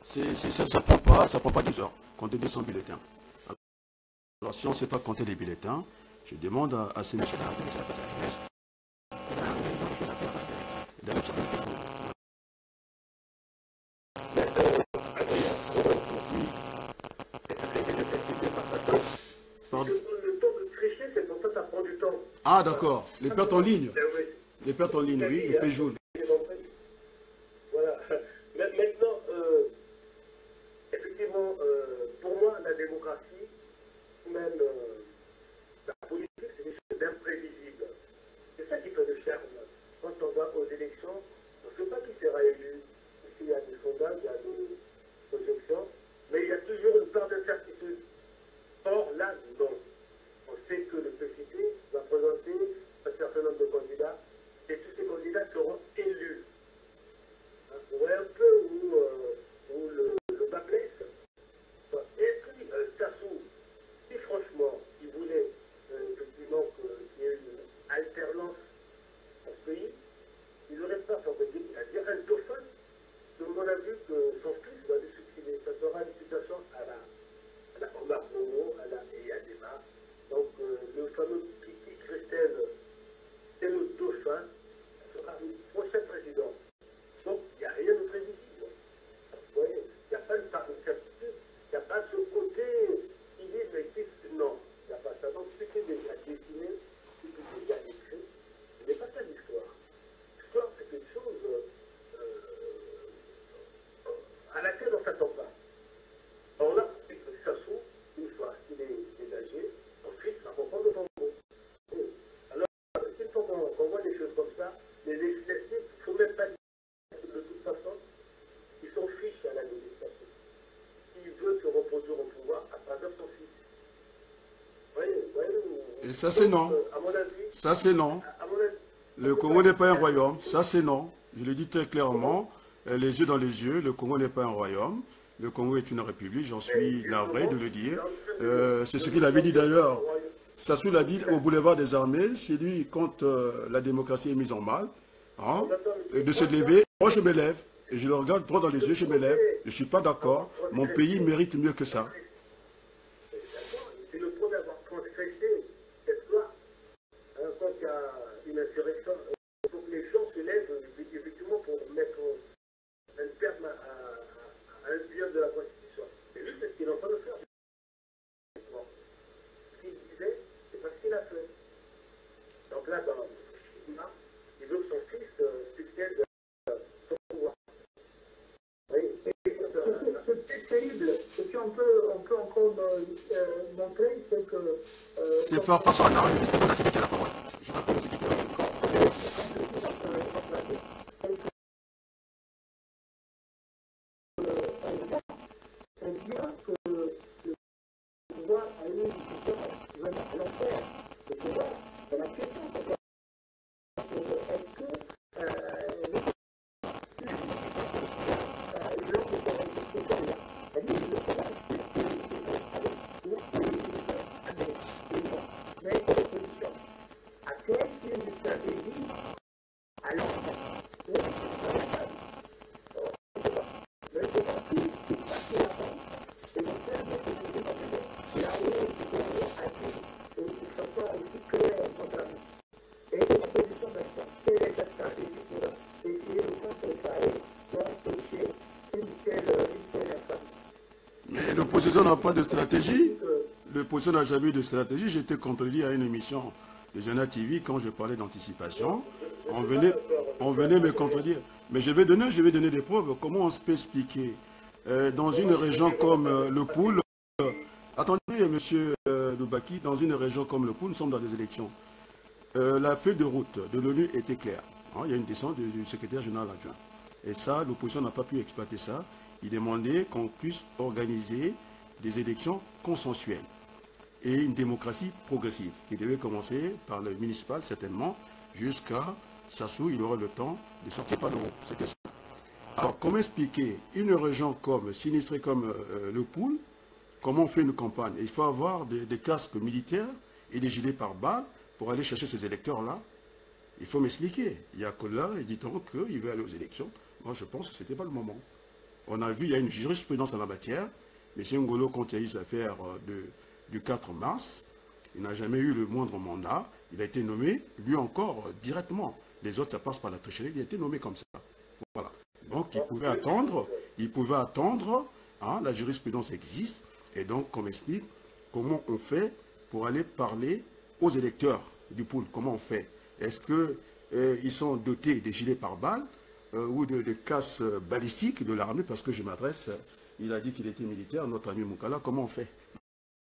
Ça ne prend pas 2 heures, compter 200 bulletins. Alors si on ne sait pas compter les bulletins, je demande à ces messieurs-là de laisser la place à la jeunesse. Le temps de tricher, c'est pour ça que ça prend du temps. Ah d'accord, les pertes en ligne. Les pertes en ligne, oui, il fait jaune. Voilà. Maintenant, effectivement, pour moi, la démocratie, même la politique, c'est quelque chose d'imprévisible. C'est ça qui fait le charme. Quand on va aux élections, on ne sait pas qui sera élu. Ici, il y a des sondages, il y a des projections, mais il y a toujours une part d'incertitude. Or, là, non. On sait que le PCT va présenter un certain nombre de candidats, et tous ces candidats seront élus. Vous voyez un peu où le bas blesse. Et puis, Sassou, si franchement, il voulait effectivement qu'il y ait une alternance dans ce pays, il n'aurait pas fabriqué, c'est-à-dire un dauphin, de mon avis, que son fils va lui succéder. Ça sera une situation à la Omar Bongo, à la Eyadema. Donc, le fameux Kiki Christelle, c'est le dauphin, sera le prochain président. Donc, il n'y a rien de prévisible. Vous voyez, il n'y a pas une part de certitude, il n'y a pas ce côté qui dit, mais non, il n'y a pas ça. Donc, ce qui est déjà dessiné, ce qui est déjà écrit, ce n'est pas ça l'histoire. L'histoire, c'est quelque chose à laquelle on ne s'attend pas. Alors là, Sassou, une fois qu'il est dégagé, ensuite, ça reprend le Congo. Alors, il faut qu'on voit des choses comme ça, les législatives, il ne faut même pas dire de toute façon, ils sont fiches à la législation. S'il veut se reproduire au pouvoir, à travers son fils. Voyez, et ça c'est non. À mon avis, Ça c'est non. à mon avis, Le Congo n'est pas un royaume, ça c'est non. Je le dis très clairement, les yeux dans les yeux, le Congo n'est pas un royaume. Le Congo est une république, j'en suis navré de le dire. C'est ce qu'il avait dit d'ailleurs. Sassou l'a dit au boulevard des Armées, c'est lui quand la démocratie est mise en mal, de se lever. Moi je me lève, et je le regarde droit dans les yeux, je me lève. Je ne suis pas d'accord, mon pays mérite mieux que ça. c'est le premier à avoir transgressé cette loi. Quand il y a une insurrection, il faut que les gens se lèvent effectivement pour mettre un terme à un viol de la Constitution. C'est juste ce qu'il est en train de faire. Ce qu'il disait, c'est pas ce qu'il a fait. Donc là, il veut que son fils succède son pouvoir. Oui. C'est terrible. Ce qu'on peut encore montrer, c'est que... C'est faire face à la parole. oui, justement, allons faire. Et tu vois, c'est la question. Est-ce que L'opposition n'a pas de stratégie. L'opposition n'a jamais eu de stratégie. J'étais contredit à une émission de Jana TV quand je parlais d'anticipation. On venait me contredire. Mais je vais donner des preuves. Comment on se peut expliquer dans une région comme le Poul, attendez, monsieur Loubaki, dans une région comme le Poul, nous sommes dans des élections. La feuille de route de l'ONU était claire. Hein, il y a une descente du secrétaire général adjoint. Et ça, l'opposition n'a pas pu exploiter ça. Il demandait qu'on puisse organiser des élections consensuelles et une démocratie progressive qui devait commencer par le municipal, certainement, jusqu'à Sassou, il aura le temps de sortir par le haut. C'était ça. Alors, comment expliquer une région comme sinistrée comme le Poul, comment on fait une campagne? Il faut avoir des casques militaires et des gilets pare-balles pour aller chercher ces électeurs-là. Il faut m'expliquer. Il y a que là, dit-on qu'il veut aller aux élections. Moi, je pense que ce n'était pas le moment. On a vu, il y a une jurisprudence en la matière. M. Ngolo, quand il y a eu cette affaire du 4 mars, il n'a jamais eu le moindre mandat. Il a été nommé, lui encore, directement. Les autres, ça passe par la tricherie. Il a été nommé comme ça. Voilà. Donc, il pouvait attendre, hein, la jurisprudence existe. Et donc, qu'on m'explique comment on fait pour aller parler aux électeurs du Poul. Comment on fait? Est-ce qu'ils sont dotés des gilets pare-balles ou de casques balistiques de l'armée? Parce que je m'adresse, il a dit qu'il était militaire, notre ami Moukala. Comment on fait?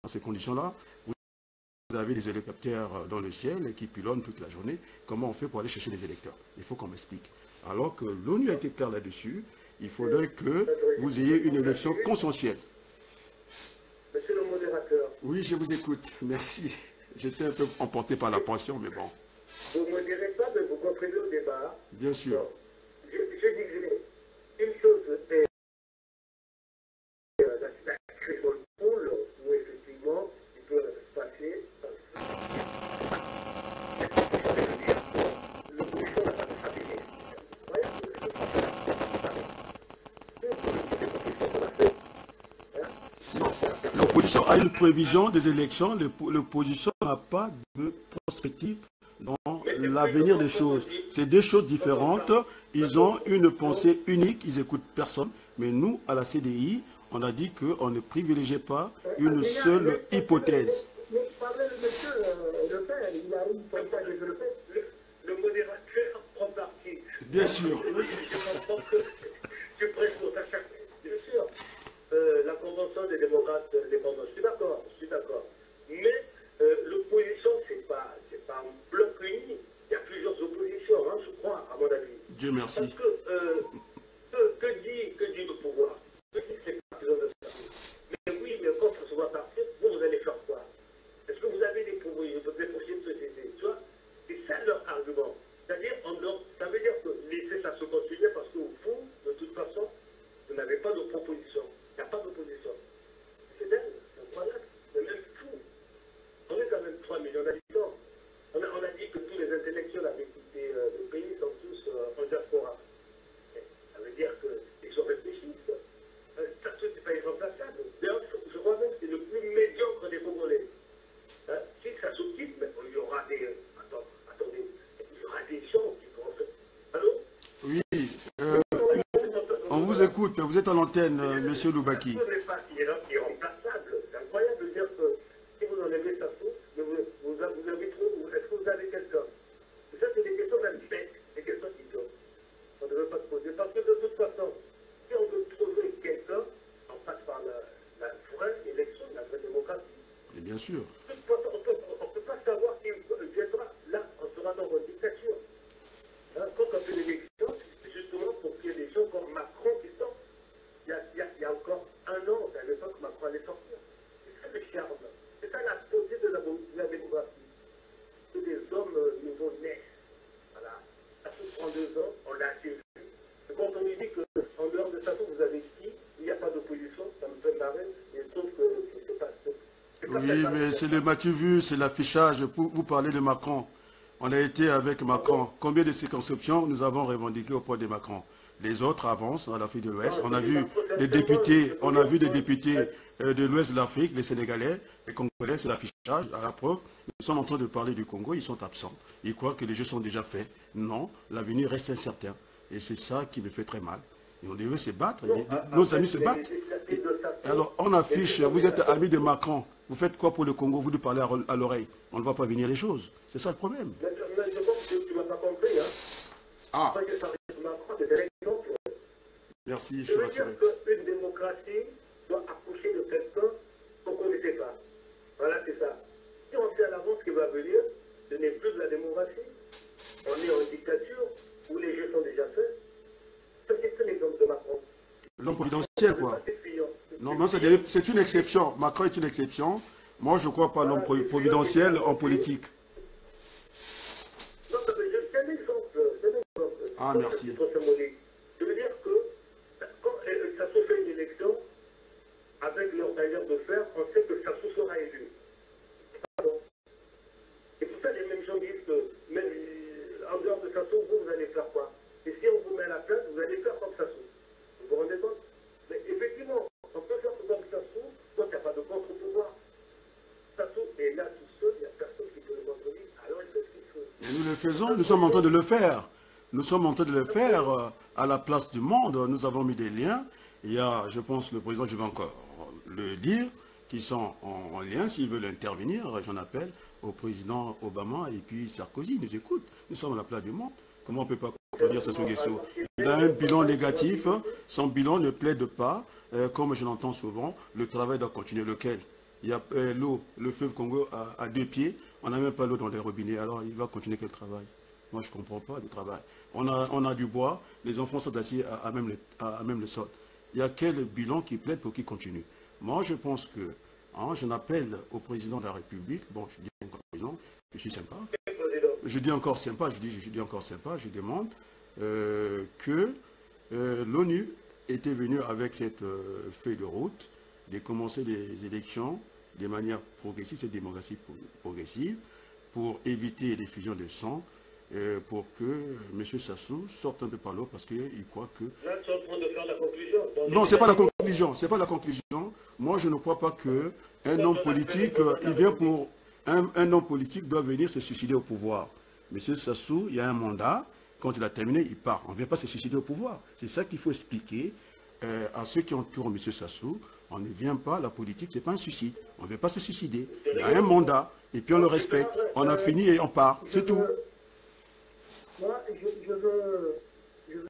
Dans ces conditions-là, vous avez des hélicoptères dans le ciel qui pilonnent toute la journée. Comment on fait pour aller chercher les électeurs? Il faut qu'on m'explique. Alors que l'ONU a été claire là-dessus, il faudrait que vous ayez une élection consensuelle. Monsieur le modérateur. Oui, je vous écoute. Merci. J'étais un peu emporté par la passion, mais bon. Vous ne me direz pas de vous contribuer au débat. Bien sûr. Non. Je dirais, une chose est la crise au Poul, où effectivement, il peut se passer. L'opposition n'a pas de stratégie. L'opposition a une prévision des élections. L'opposition n'a pas de prospective dans l'avenir des choses. C'est deux choses différentes. Ils ont une pensée unique, ils n'écoutent personne. Mais nous, à la CDI, on a dit qu'on ne privilégiait pas une seule hypothèse. Mais parlez le monsieur Le Pen, il a une pensée à développer. Le modérateur prend parti. Bien sûr. Je prête pour ta charte. Bien sûr. La convention des démocrates indépendants, je suis d'accord. Mais l'opposition, c'est pas un bloc uni. Il y a plusieurs oppositions, hein, je crois, à mon avis. Dieu merci. Parce que dit le pouvoir? Que dit ces partisans de ça? Mais oui, mais quand ça se voit partir, vous allez faire quoi? Est-ce que vous avez des propositions de prochaines sociétés? Tu vois, c'est ça leur argument. C'est-à-dire, ça veut dire que laissez ça se continuer parce que vous, de toute façon, vous n'avez pas de proposition. Il n'y a pas d'opposition. C'est dingue, c'est incroyable, c'est même fou. On est quand même 3 millions d'habitants. On a dit que tous les intellectuels avaient quitté le pays, sont tous en diaspora. Ça veut dire qu'ils sont réfléchis. Ça, c'est pas irremplaçable. D'ailleurs, je crois même que c'est le plus médiocre des Congolais. Hein? Si ça se quitte, mais il y aura des... Attendez, il y aura des gens qui vont faire... Allô? Oui. On vous écoute. Vous êtes à l'antenne, monsieur Loubaki. Ce n'est pas irremplaçable. C'est incroyable de dire que si vous enlevez ça, vous avez trop... Est-ce que vous avez quelqu'un? Ça, c'est des questions même bêtes, des questions qui tombent. On ne devait pas se poser. Parce que de toute façon, si on veut trouver quelqu'un, on passe par la vraie élection, la vraie démocratie. Et bien sûr. De toute façon, on ne peut pas savoir qui viendra. Là, on sera dans une dictature. Hein, quand on fait l'élection, c'est justement pour qu'il y ait des gens comme Macron qui sortent. Il y a encore un an, à l'époque, Macron allait sortir. C'est ça le charme. C'est ça Oui, mais c'est le Mathieu vu, c'est l'affichage. Vous parlez de Macron. On a été avec Macron. Combien de circonscriptions nous avons revendiquées au point de Macron? Les autres avancent dans l'Afrique de l'Ouest. On a vu des députés, de l'Ouest de l'Afrique, les Sénégalais, les Congolais, c'est l'affichage. À la preuve, nous sommes en train de parler du Congo, ils sont absents. Ils croient que les jeux sont déjà faits. Non, l'avenir reste incertain. Et c'est ça qui me fait très mal. Et on devait se battre. Nos amis se battent. Alors, on affiche, vous êtes amis de Macron. Vous faites quoi pour le Congo? Vous nous parlez à l'oreille. On ne voit pas venir les choses. C'est ça le problème. Mais je pense que tu ne m'as pas compris. Hein. Ah. Parce que ça Macron, c'est des exemple. Merci, je veux dire qu'une démocratie doit accoucher de quelqu'un qu'on ne connaissait pas. Voilà, c'est ça. Si on sait à l'avance ce qui va venir, ce n'est plus de la démocratie. On est en dictature où les jeux sont déjà faits. C'est l'exemple de Macron. L'homme providentiel, quoi. Non, c'est une exception. Macron est une exception. Moi, je ne crois pas à l'homme providentiel en politique. Non, mais c'est un exemple. Ah, merci. Je veux dire que quand Sassou fait une élection, avec leur tailleur de fer, on sait que Sassou sera élu. Pardon. Et pour ça, les mêmes gens disent que, même en dehors de Sassou, vous allez faire quoi? Et si on vous met à la place, vous allez faire comme Sassou. Vous vous rendez compte? Mais effectivement, on peut faire comme Sassou, quand il n'y a pas de contre-pouvoir. Sassou est là tout seul, il n'y a personne qui peut le contredire. Alors il fait ce qu'il faut. Et nous le faisons, nous sommes en train de le faire. Nous sommes en train de le faire à la place du monde. Nous avons mis des liens. Il y a, je pense, le président, je vais encore le dire, qui sont en lien. S'ils veulent intervenir, j'en appelle au président Obama et puis Sarkozy. Nous écoutent. Nous sommes à la place du monde. Comment on ne peut pas contredire Sassou Nguesso? Il a un bilan négatif. Son bilan ne plaide pas. Comme je l'entends souvent, le travail doit continuer. Lequel? Il y a l'eau, le fleuve Congo à 2 pieds. On n'a même pas l'eau dans les robinets. Alors il va continuer quel travail? Moi, je ne comprends pas le travail. On a du bois, les enfants sont assis à même le sol. Il y a quel bilan qui plaide pour qu'il continue? Moi, je pense que, j'en appelle au président de la République, bon, je dis encore président, je suis sympa. Je dis encore sympa, je demande que l'ONU était venue avec cette feuille de route de commencer les élections de manière progressive, cette démocratie progressive, pour éviter les fusions de sang, pour que M. Sassou sorte un peu par l'eau parce qu'il croit que... Là, tu es en train de faire la conclusion. Non, ce n'est pas la conclusion. C'est pas la conclusion. Moi, je ne crois pas qu'un homme politique, il vient pour... Un homme politique doit venir se suicider au pouvoir. M. Sassou, il y a un mandat. Quand il a terminé, il part. On ne vient pas se suicider au pouvoir. C'est ça qu'il faut expliquer à ceux qui entourent M. Sassou. On ne vient pas, la politique, ce n'est pas un suicide. On ne veut pas se suicider. Il y a un mandat, et puis on le respecte. On a fini et on part. C'est tout. Moi, je veux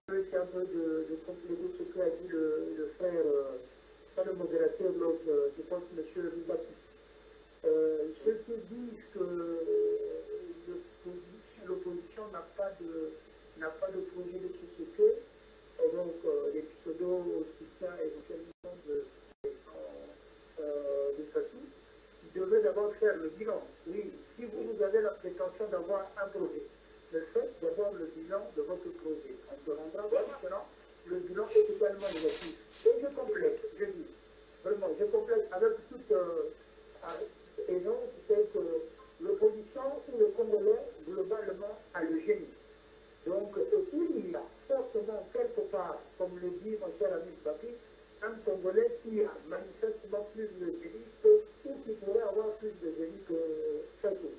essayer un peu de compléter ce qu'a dit le frère, pas le modérateur, l'autre, je pense M. Loubaki. Ceux qui disent que l'opposition n'a pas de projet de société, et donc les pseudo-soutiens éventuellement de Sassou, devaient d'abord faire le bilan. Oui, si vous avez la prétention d'avoir un projet, le fait d'avoir le bilan de votre projet. On se rendra compte que non, le bilan est totalement négatif. Et je complète, je dis, vraiment, je complète avec toute aisance, c'est que l'opposition ou le Congolais, globalement, a le génie. Donc, il y a forcément quelque part, comme le dit mon cher ami Bapi, un Congolais qui a manifestement plus de génie que, ou qui pourrait avoir plus de génie que Sassou.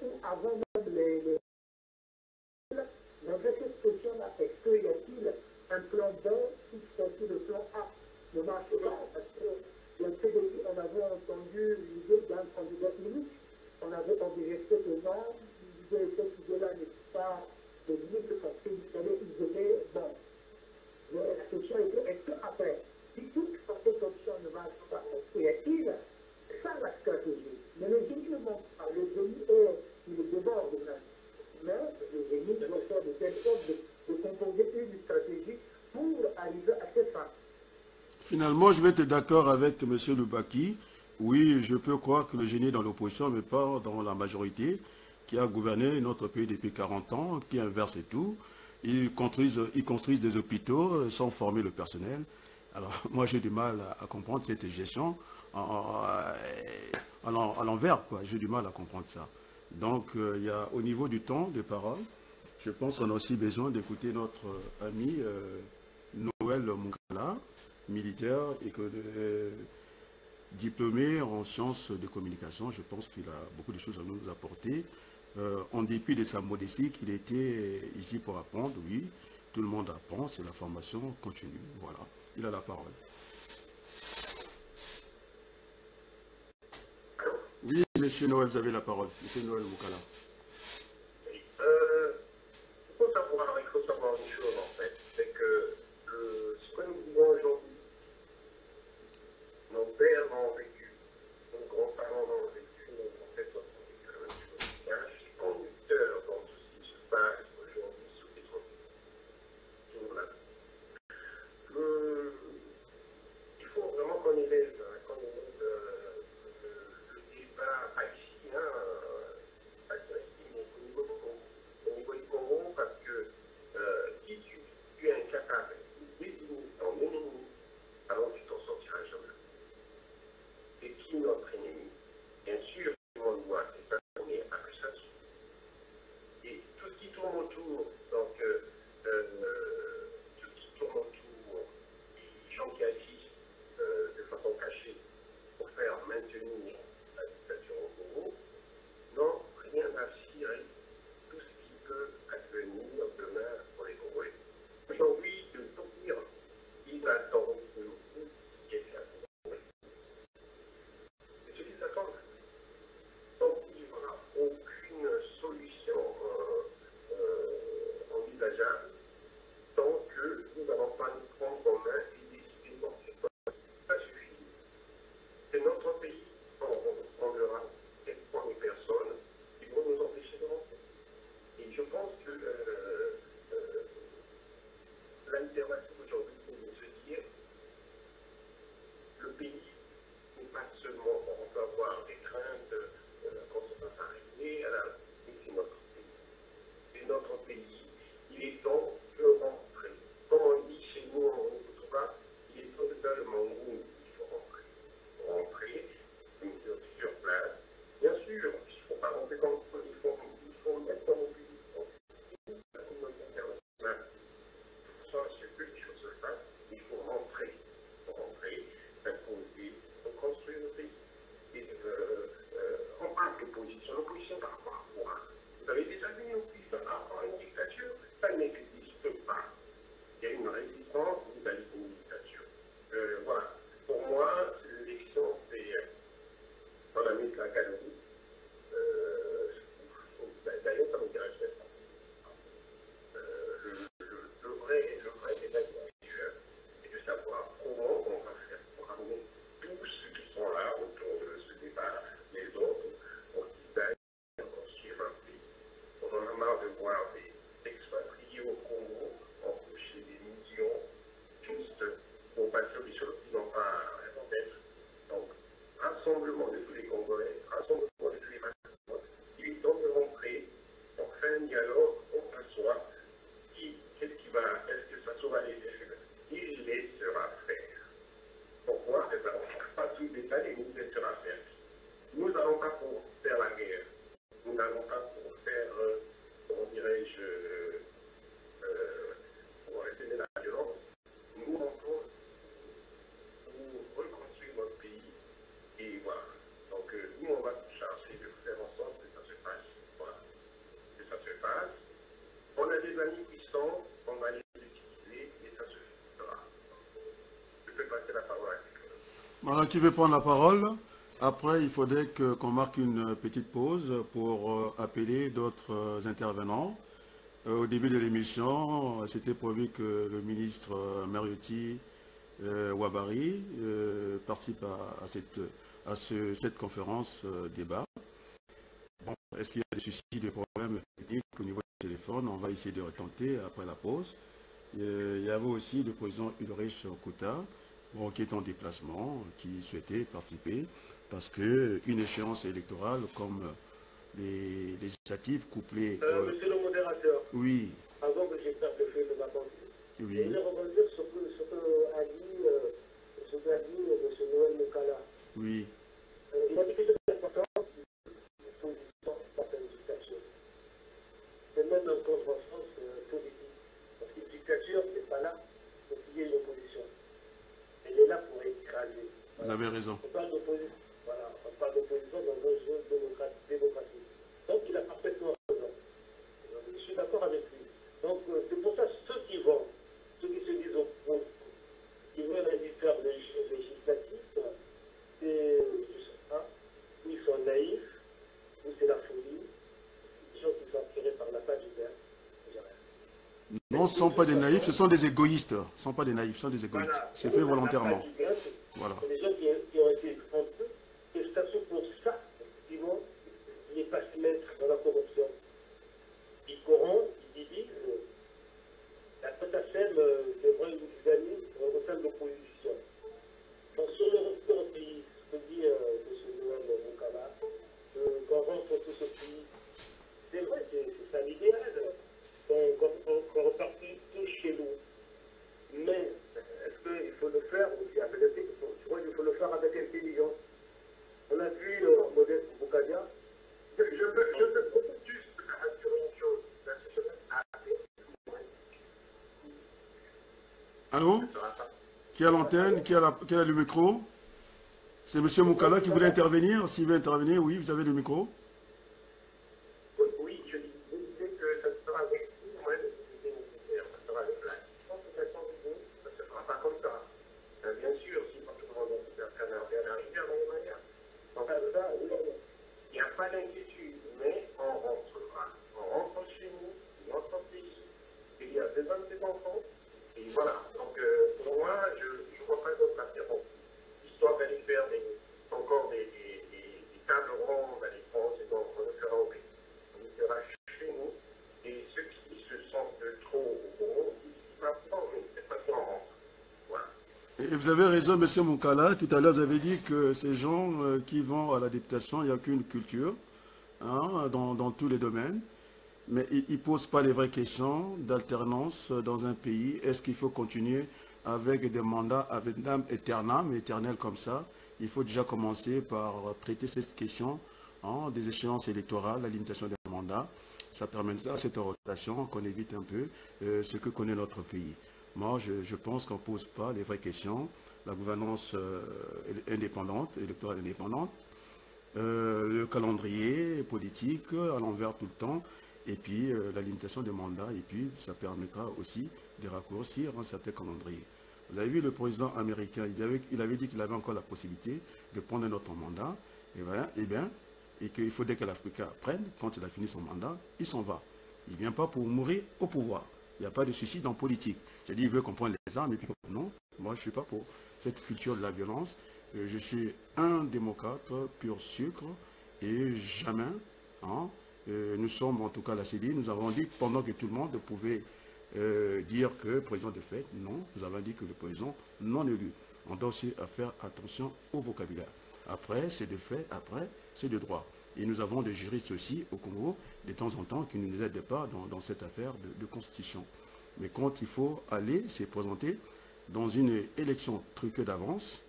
ou avant même donc cette question-là, est-ce qu'il y a-t-il un plan B si c'est le plan A ne marche pas? Parce que le PDI, on avait entendu l'idée d'un candidat unique, on avait objecté que non, cette idée-là n'est pas possible parce qu'il fallait isoler, bon. Mais la question était, est-ce qu'après, si toute cette option ne marche pas, est-ce qu'il y a-t-il ça la stratégie? Mais le génie ne manque pas, le génie il est déborde même. Mais le génie doit faire de telle sorte de composer une stratégie pour arriver à cette fin. Finalement, je vais être d'accord avec M. Loubaki. Oui, je peux croire que le génie est dans l'opposition, mais pas dans la majorité, qui a gouverné notre pays depuis 40 ans, qui inverse tout. Ils construisent des hôpitaux sans former le personnel. Alors, moi, j'ai du mal à comprendre cette gestion à l'envers, quoi. J'ai du mal à comprendre ça. Donc, il y a, au niveau du temps de parole, je pense qu'on a aussi besoin d'écouter notre ami Noël Moukala, militaire et diplômé en sciences de communication. Je pense qu'il a beaucoup de choses à nous apporter. En dépit de sa modestie, qu'il était ici pour apprendre, oui, tout le monde apprend, c'est la formation continue. Voilà, il a la parole. Oui, monsieur Noël, vous avez la parole. Monsieur Noël Moukala. Il faut savoir une chose en fait, c'est que ce que nous vivons aujourd'hui, nos pères l'ont vécu, nos grands-parents l'ont vécu, nos ancêtres l'ont vécu la même chose. Il y a un fil conducteur dans tout ce qui se passe aujourd'hui sous les toujours là. Il faut vraiment qu'on élève le débat pas ici, pas ici, mais au niveau du Congo, parce que si tu es incapable de désigner ton ennemi, alors tu t'en sortiras jamais. Et qui est notre ennemi? Bien sûr, tout le monde voit, c'est ça qu'on est accusation. Et tout ce qui tourne autour, donc, tout ce qui tourne autour des gens qui agissent de façon cachée pour faire maintenir la dictature au Congo, n'ont rien à cirer tout ce qui peut advenir demain pour les Congolais. Aujourd'hui, de tout dire, ils attendent que vous ayez la Congolais. C'est ce qu'ils attendent. Donc, il n'y aura aucune solution envisageable tant que nous n'allons pas nous prendre en main et décider dans cette voie. Ça suffit. C'est notre pays, on verra quelquefois les personnes qui vont nous empêcher de rentrer. Et je pense que l'alternative aujourd'hui, c'est de se dire le pays n'est pas seulement, on peut avoir des craintes quand ça va s'arrêter, mais c'est notre pays. C'est notre pays. Il est temps de rentrer. Comme on dit chez nous en Outre-Outre, il est temps de faire le mangou. Il faut rentrer. Rentrer, sur place. Bien sûr, il ne faut pas rentrer comme ça. Il faut mettre dans le pays. La communauté internationale. Pour ça, c'est que les choses se fassent. Il faut rentrer. Il faut rentrer, s'imposer, reconstruire le pays. Et on parle d'opposition. L'opposition par rapport à quoi? Vous avez déjà vu une opposition par rapport à une dictature? Ça n'existe pas. Il y a une résistance vis-à-vis d'une dictature. Voilà. Pour moi, l'élection, c'est dans la mise de la galerie. D'ailleurs, ça m'intéresse pas. Le vrai débat est de savoir comment on va faire pour amener tous ceux qui sont là autour de ce débat, les autres, pour qu'ils aillent construire un pays. On en a marre de voir des expatriés au Congo embaucher des millions juste pour passer sur le qui n'ont pas raison d'être. Donc, rassemblement de tous les Congolais, rassemblement de tous les Marocains, il est temps de rentrer pour faire un dialogue, on s'assoit. Qu'est-ce qui va, est-ce que ça saura les faire? Il laissera faire. Pourquoi? On ne pas tout détailler, il nous laissera faire. Nous n'allons pas pour faire la guerre. Nous n'allons pas pour faire, comment dirais-je, amis puissants, on va les utiliser et ça se fera. Je peux passer la parole à quelqu'un. Voilà, qui veut prendre la parole? Après, il faudrait qu'on marque une petite pause pour appeler d'autres intervenants. Au début de l'émission, c'était prévu que le ministre Mariotti Ouabary participe à cette conférence débat. Bon, est-ce qu'il y a des soucis, des problèmes techniques au niveau du téléphone? On va essayer de retenter après la pause. Il y avait aussi le président Ulrich Kouta, bon, qui est en déplacement, qui souhaitait participer, parce qu'une échéance électorale comme les législatives couplées... Monsieur le modérateur, oui. avant que je perde le fil de ma pensée, Oui. je voulais rebondir sur ce qu'a dit M. Noël Mokala. Oui. Il a dit que c'est important pour certaines dictatures. C'est même un contresens politique. Parce qu'une dictature n'est pas là pour qu'il y ait une opposition. Elle est là pour écraser. Vous avez raison. On parle d'opposition. Voilà, on parle d'opposition dans un jeu démocratique. Donc il a parfaitement raison. Je suis d'accord avec lui. Donc c'est pour ça que ceux qui se disent au fond, qui veulent aller faire des choses législatives, c'est, je sais pas, ou ils sont naïfs, ou c'est la folie, des gens qui sont attirés par la page verte. Non, ce ne sont pas des naïfs, ce sont des égoïstes. Ce ne sont pas des naïfs, ce sont des égoïstes. Voilà. C'est fait volontairement. Voilà. C'est des gens qui ont été trompés, et c'est pour ça, effectivement, ils ne pas se mettre dans la corruption. Ils corrompent, ils divisent. La POTASEM devrait nous amis au sein de l'opposition. Donc sur le retour au pays, ce que dit M. Noël Mokala, qu'on rentre tout ce pays, c'est vrai, c'est ça l'idéal. Qu'on reparte tout chez nous. Mais est-ce qu'il faut le faire aussi avec je crois qu'il faut le faire avec intelligence. On a vu Modeste Boukadia. Je peux juste rassurer une chose. La société a Allô? Qui a l'antenne? Qui a le micro? C'est M. Moukala qui voulait intervenir. S'il veut intervenir, oui, vous avez le micro. Oui, je disais que ça sera avec vous, moi, le nécessaire, ça sera avec la situation, ça ne se fera pas comme ça. Bien sûr, si tout le monde a faire bien arriver à la même manière. Donc, ça, il n'y a pas d'inquiétude, mais on rentrera. On rentre chez nous, notre pays. Il y a besoin de ses enfants. Et voilà. Donc, pour moi, je ne vois pas d'autre affaire. Bon, histoire d'aller faire encore des tables rondes à l'écran, c'est donc on le fera au pays. On le fera chez nous. Et ceux qui se sentent trop au gros, ils vont prendre, mais c'est pas ça, on rentre. Voilà. Et vous avez raison, M. Moukala. Tout à l'heure, vous avez dit que ces gens qui vont à la députation, il n'y a qu'une culture hein, dans tous les domaines. Mais ils ne posent pas les vraies questions d'alternance dans un pays. Est-ce qu'il faut continuer avec des mandats avec âme éternelle comme ça? Il faut déjà commencer par traiter cette question hein, des échéances électorales, la limitation des mandats. Ça permettra cette rotation qu'on évite un peu ce que connaît notre pays. Moi, je pense qu'on ne pose pas les vraies questions. La gouvernance indépendante, électorale indépendante, le calendrier politique à l'envers tout le temps, et puis la limitation des mandats, et puis ça permettra aussi de raccourcir un certain calendrier. Vous avez vu le président américain, il avait dit qu'il avait encore la possibilité de prendre un autre mandat, et qu'il faudrait que l'Africain prenne, quand il a fini son mandat, il s'en va. Il ne vient pas pour mourir au pouvoir. Il n'y a pas de suicide en politique. C'est-à-dire qu'il veut qu'on prenne les armes, et puis non, moi je ne suis pas pour cette culture de la violence. Je suis un démocrate pur sucre, et jamais, hein, nous sommes en tout cas la CDI, nous avons dit pendant que tout le monde pouvait dire que président de fait, non, nous avons dit que le président non élu. On doit aussi faire attention au vocabulaire. Après, c'est de fait, après, c'est de droit. Et nous avons des juristes aussi au Congo, de temps en temps, qui ne nous aident pas dans cette affaire de constitution. Mais quand il faut aller se présenter dans une élection truquée d'avance,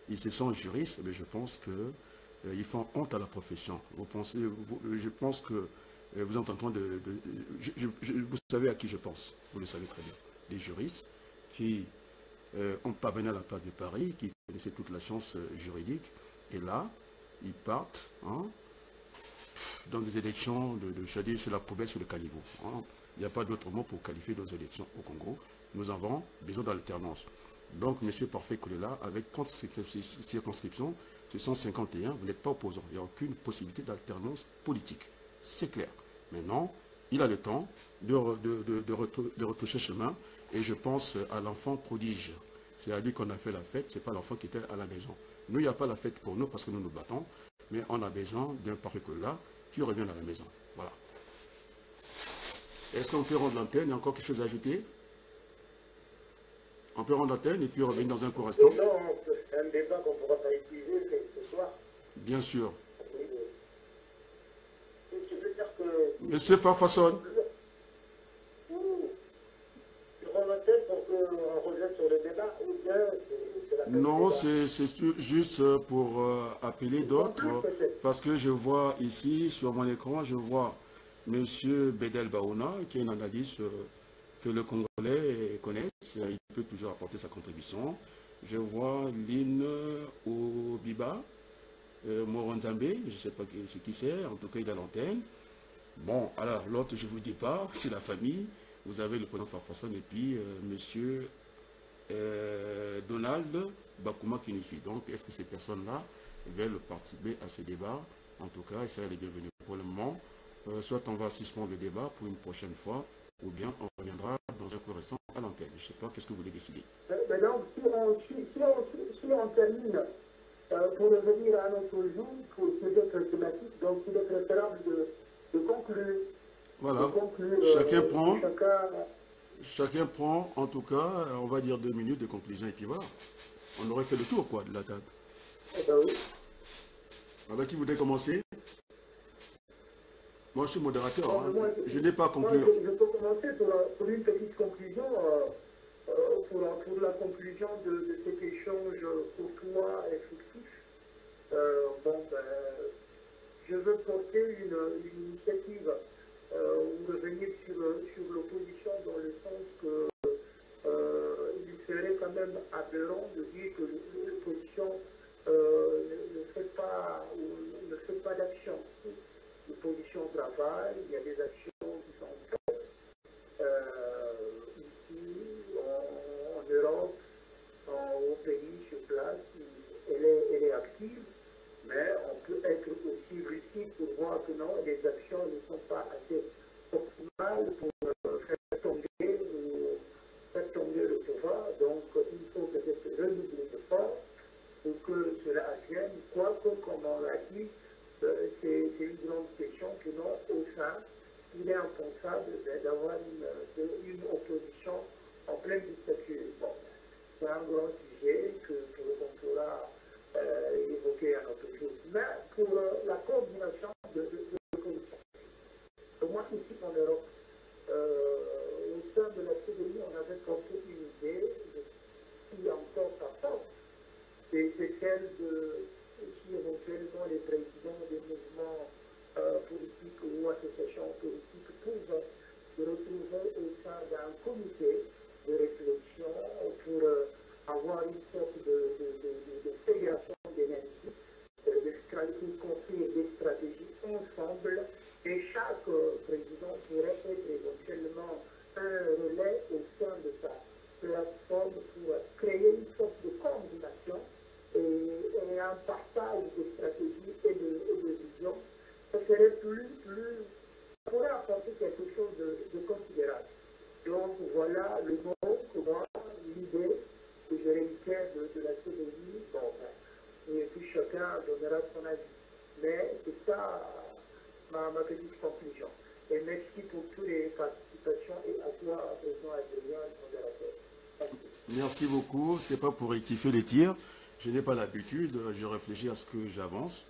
ils se sont juristes, mais je pense qu'ils font honte à la profession. Je pense que vous êtes en train vous savez à qui je pense, vous le savez très bien. Des juristes qui ont pas venu à la place de Paris, qui connaissaient toute la science juridique, et là, ils partent, hein, dans des élections de sur la poubelle, sur le caniveau. Hein. Il n'y a pas d'autre mot pour qualifier nos élections au Congo. Nous avons besoin d'alternance. Donc, M. Parfait Kolela, avec 30 circonscriptions, ce sont 51, vous n'êtes pas opposant. Il n'y a aucune possibilité d'alternance politique. C'est clair. Maintenant, il a le temps de retoucher chemin. Et je pense à l'enfant prodige. C'est à lui qu'on a fait la fête, ce n'est pas l'enfant qui était à la maison. Nous, il n'y a pas la fête pour nous parce que nous nous battons, mais on a besoin d'un Parfait Kolela qui revienne à la maison. Voilà. Est-ce qu'on peut rendre l'antenne? Il y a encore quelque chose à ajouter? On peut rendre l'antenne et puis revenir dans un court instant. Non, c'est un débat qu'on ne pourra pas utiliser ce soir. Bien sûr. Tu veux dire que... Monsieur Farfasson. Tu rends l'antenne pour qu'on revienne sur le débat ou bien c'est la peine Non, du débat? c'est juste pour appeler d'autres, parce que je vois ici, sur mon écran, je vois M. Bedel Baouna, qui est un analyste que le Congolais connaisse, il peut toujours apporter sa contribution. Je vois Lynn Obiba, Moronzambe, je ne sais pas qui c'est, en tout cas il a l'antenne. Bon, alors l'autre, je ne vous dis pas, c'est la famille. Vous avez le président Farfasson et puis M. Donald Bakuma qui nous suit. Donc, est-ce que ces personnes-là veulent participer à ce débat? En tout cas, ils seraient les bienvenus. Pour le moment, soit on va suspendre le débat pour une prochaine fois, ou bien on reviendra dans un court instant à l'antenne. Je ne sais pas, qu'est-ce que vous voulez décider? Mais donc, si on termine, pour revenir à notre jour, pour ces autres thématiques, donc il est préférable de conclure. Voilà. De conclure, Chacun prend, en tout cas, on va dire 2 minutes de conclusion et puis voilà. On aurait fait le tour, quoi, de la table. Eh ben oui. Avec qui voudrait commencer? Moi, je suis modérateur, Bon, hein. moi, Je n'ai pas à conclure. Je peux commencer pour une petite conclusion, pour la conclusion de cet échange courtois et fructif. Je veux porter une initiative ou revenir sur l'opposition dans le sens que il serait quand même aberrant de dire que l'opposition ne fait pas d'action. L'opposition travaille, il y a des actions qui sont faites ici, en Europe, au pays, sur place, elle est active, mais on peut être aussi lucide pour voir que non, les actions ne sont pas assez optimales pour faire tomber le pouvoir. Donc il faut peut-être redoubler d'efforts pour que cela advienne, quoique, comme on l'a dit, c'est une grande question que non, au sein, il est impensable d'avoir une opposition en pleine dictature. Bon, c'est un grand sujet qu'on pourra évoquer à notre jour. Mais pour la coordination de l'opposition, au moins ici en Europe, au sein de la CDI, on avait porté une idée qui encore sa force, c'est celle de si éventuellement les présidents des mouvements politiques ou associations politiques peuvent se retrouver au sein d'un comité de réflexion pour avoir une sorte de fédération d'énergie, de construire des stratégies ensemble, et chaque président pourrait être éventuellement un relais au sein de sa plateforme pour créer une sorte de coordination et un partage de stratégies et de visions. Ça serait ça pourrait apporter quelque chose de considérable. Donc voilà le nom que moi, l'idée que je réitère de la CDI, et puis chacun donnera son avis. Mais c'est ça ma petite conclusion. Et merci pour toutes les participations et à toi, président Adrien, modérateur. Merci beaucoup. Ce n'est pas pour rectifier les tirs. Je n'ai pas l'habitude, je réfléchis à ce que j'avance.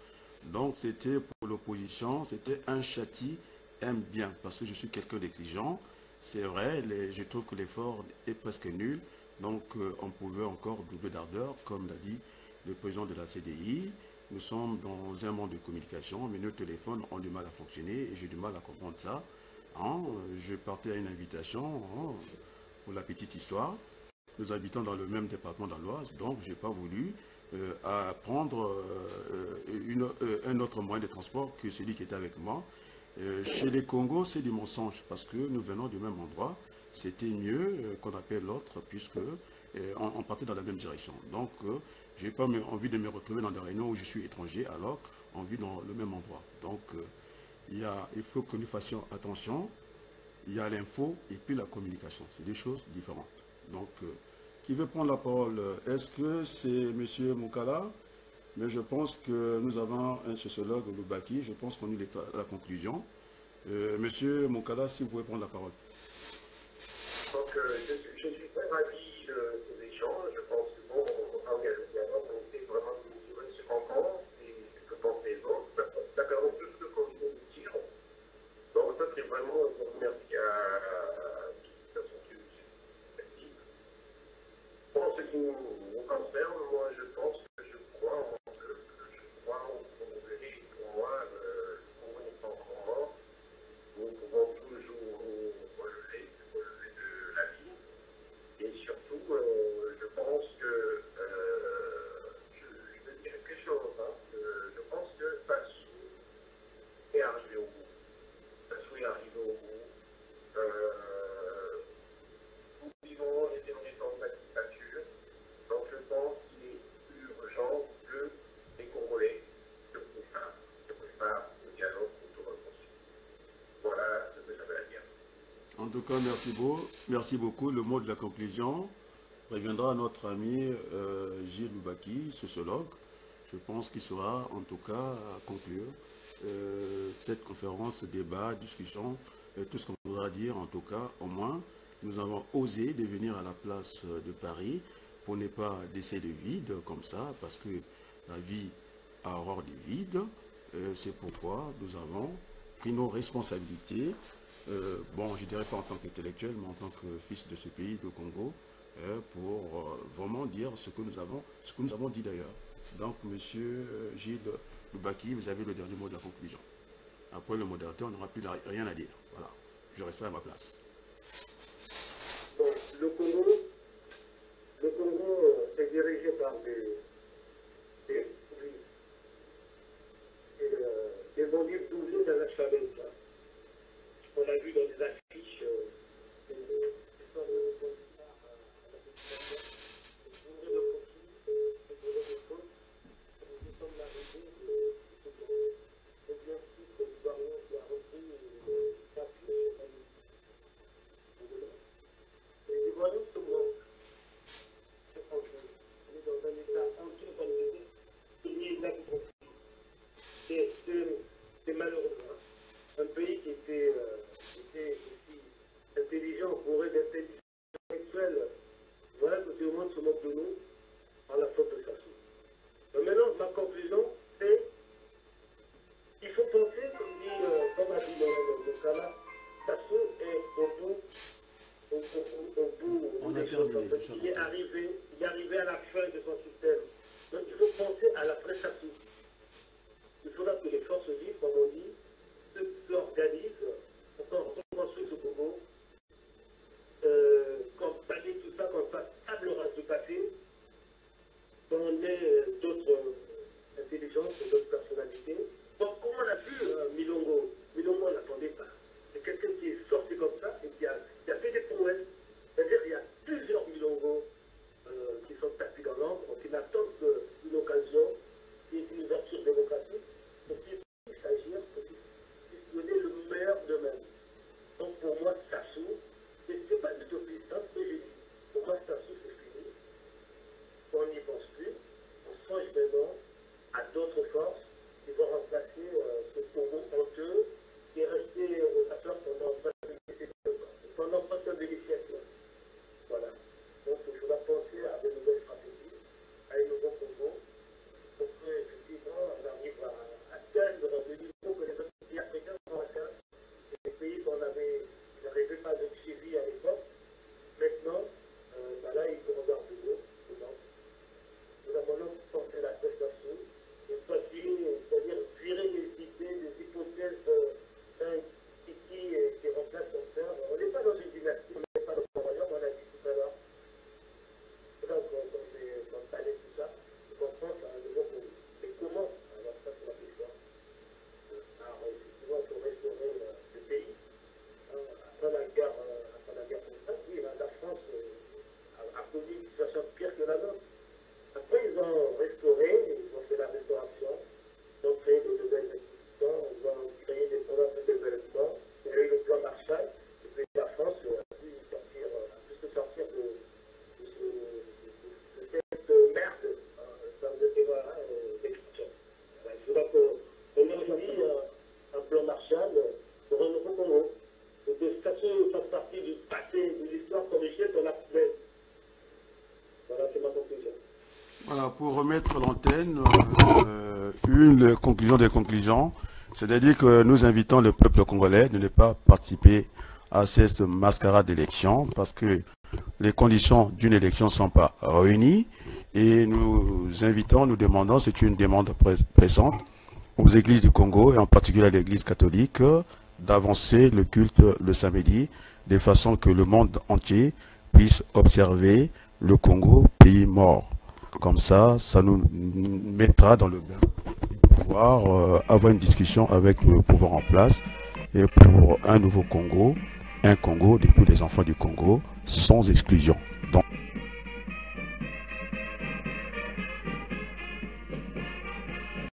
Donc c'était pour l'opposition, c'était un châti, aime bien, parce que je suis quelqu'un d'exigeant. C'est vrai, je trouve que l'effort est presque nul. Donc on pouvait encore doubler d'ardeur, comme l'a dit le président de la CDI. Nous sommes dans un monde de communication, mais nos téléphones ont du mal à fonctionner et j'ai du mal à comprendre ça. Hein, je partais à une invitation pour la petite histoire. Nous habitons dans le même département dans l'Oise, donc je n'ai pas voulu à prendre un autre moyen de transport que celui qui était avec moi. Chez les Congos, c'est du mensonge parce que nous venons du même endroit. C'était mieux qu'on appelle l'autre puisque on partait dans la même direction. Donc, je n'ai pas envie de me retrouver dans des réunions où je suis étranger alors qu'on vit dans le même endroit. Donc, il faut que nous fassions attention. Il y a l'info et puis la communication. C'est des choses différentes. Donc, qui veut prendre la parole? Est-ce que c'est M. Moukala? Mais je pense que nous avons un sociologue, Loubaki. Je pense qu'on est à la conclusion. Monsieur Moukala, si vous pouvez prendre la parole. Donc, je suis très ravi de ces échanges. Je pense que bon, en dialogue, on était vraiment une rencontre et je pense les autres. Ça permet tout ce que qu'on vient de dire. Donc, ça, c'est vraiment un remercie à toute la société. En ce qui nous concerne, moi, je pense que je crois au Congolais. Pour moi, le Congo n'est pas encore mort. Nous pouvons toujours nous relever de la vie. Et surtout, je pense que, je veux dire quelque chose, hein, je pense que Fassou est arrivé au bout. Fassou est arrivé au bout. Nous vivons les derniers temps de la dictature. Donc je pense qu'il est urgent que les Congolais se préparent au dialogue autour de Constitution. Voilà ce que j'avais à dire. En tout cas, merci beaucoup. Le mot de la conclusion reviendra à notre ami Gilles Loubaki, sociologue. Je pense qu'il sera en tout cas à conclure cette conférence, débat, discussion, tout ce qu'on voudra dire. En tout cas, au moins, nous avons osé de venir à la place de Paris pour ne pas laisser de vide comme ça, parce que la vie a horreur du vide. C'est pourquoi nous avons pris nos responsabilités. Bon, je ne dirais pas en tant qu'intellectuel, mais en tant que fils de ce pays, de Congo, pour vraiment dire ce que nous avons dit d'ailleurs. Donc, monsieur Gilles Loubaki, vous avez le dernier mot de la conclusion. Après le modérateur, on n'aura plus rien à dire. Voilà, je resterai à ma place. Bon, le Congo est dirigé par des banlieues doublées dans la chaleur. On l'a vu dans les affiches. C'est malheureux. Un pays qui était aussi intelligent, bourré d'intelligence intellectuelle, voilà que tout le monde se moque de nous par la faute de Sassou. Mais maintenant, ma conclusion, c'est qu'il faut penser, comme a dit le Kala, Sassou est au bout des choses. Il est arrivé à la fin de son système. Donc il faut penser à l'après-Sassou. Il faudra que les forces vives, comme on dit, s'organisent pour qu'on reconstruise ce Congo, qu'on balaye tout ça, qu'on fasse table rase du passé, qu'on ait d'autres intelligences, d'autres personnalités. Donc, comme on a vu Milongo, on n'attendait pas. C'est quelqu'un qui est sorti comme ça et qui a fait des prouesses. C'est-à-dire qu'il y a plusieurs Milongo qui sont tapis dans l'ombre, qui pour remettre l'antenne, une conclusion des conclusions, c'est-à-dire que nous invitons le peuple congolais de ne pas participer à cette mascarade d'élection parce que les conditions d'une élection ne sont pas réunies et nous invitons, nous demandons, c'est une demande pressante aux églises du Congo et en particulier à l'église catholique d'avancer le culte le samedi de façon que le monde entier puisse observer le Congo, pays mort. Comme ça, ça nous mettra dans le bain de pouvoir avoir une discussion avec le pouvoir en place et pour un nouveau Congo, un Congo de tous les enfants du Congo, sans exclusion. Donc,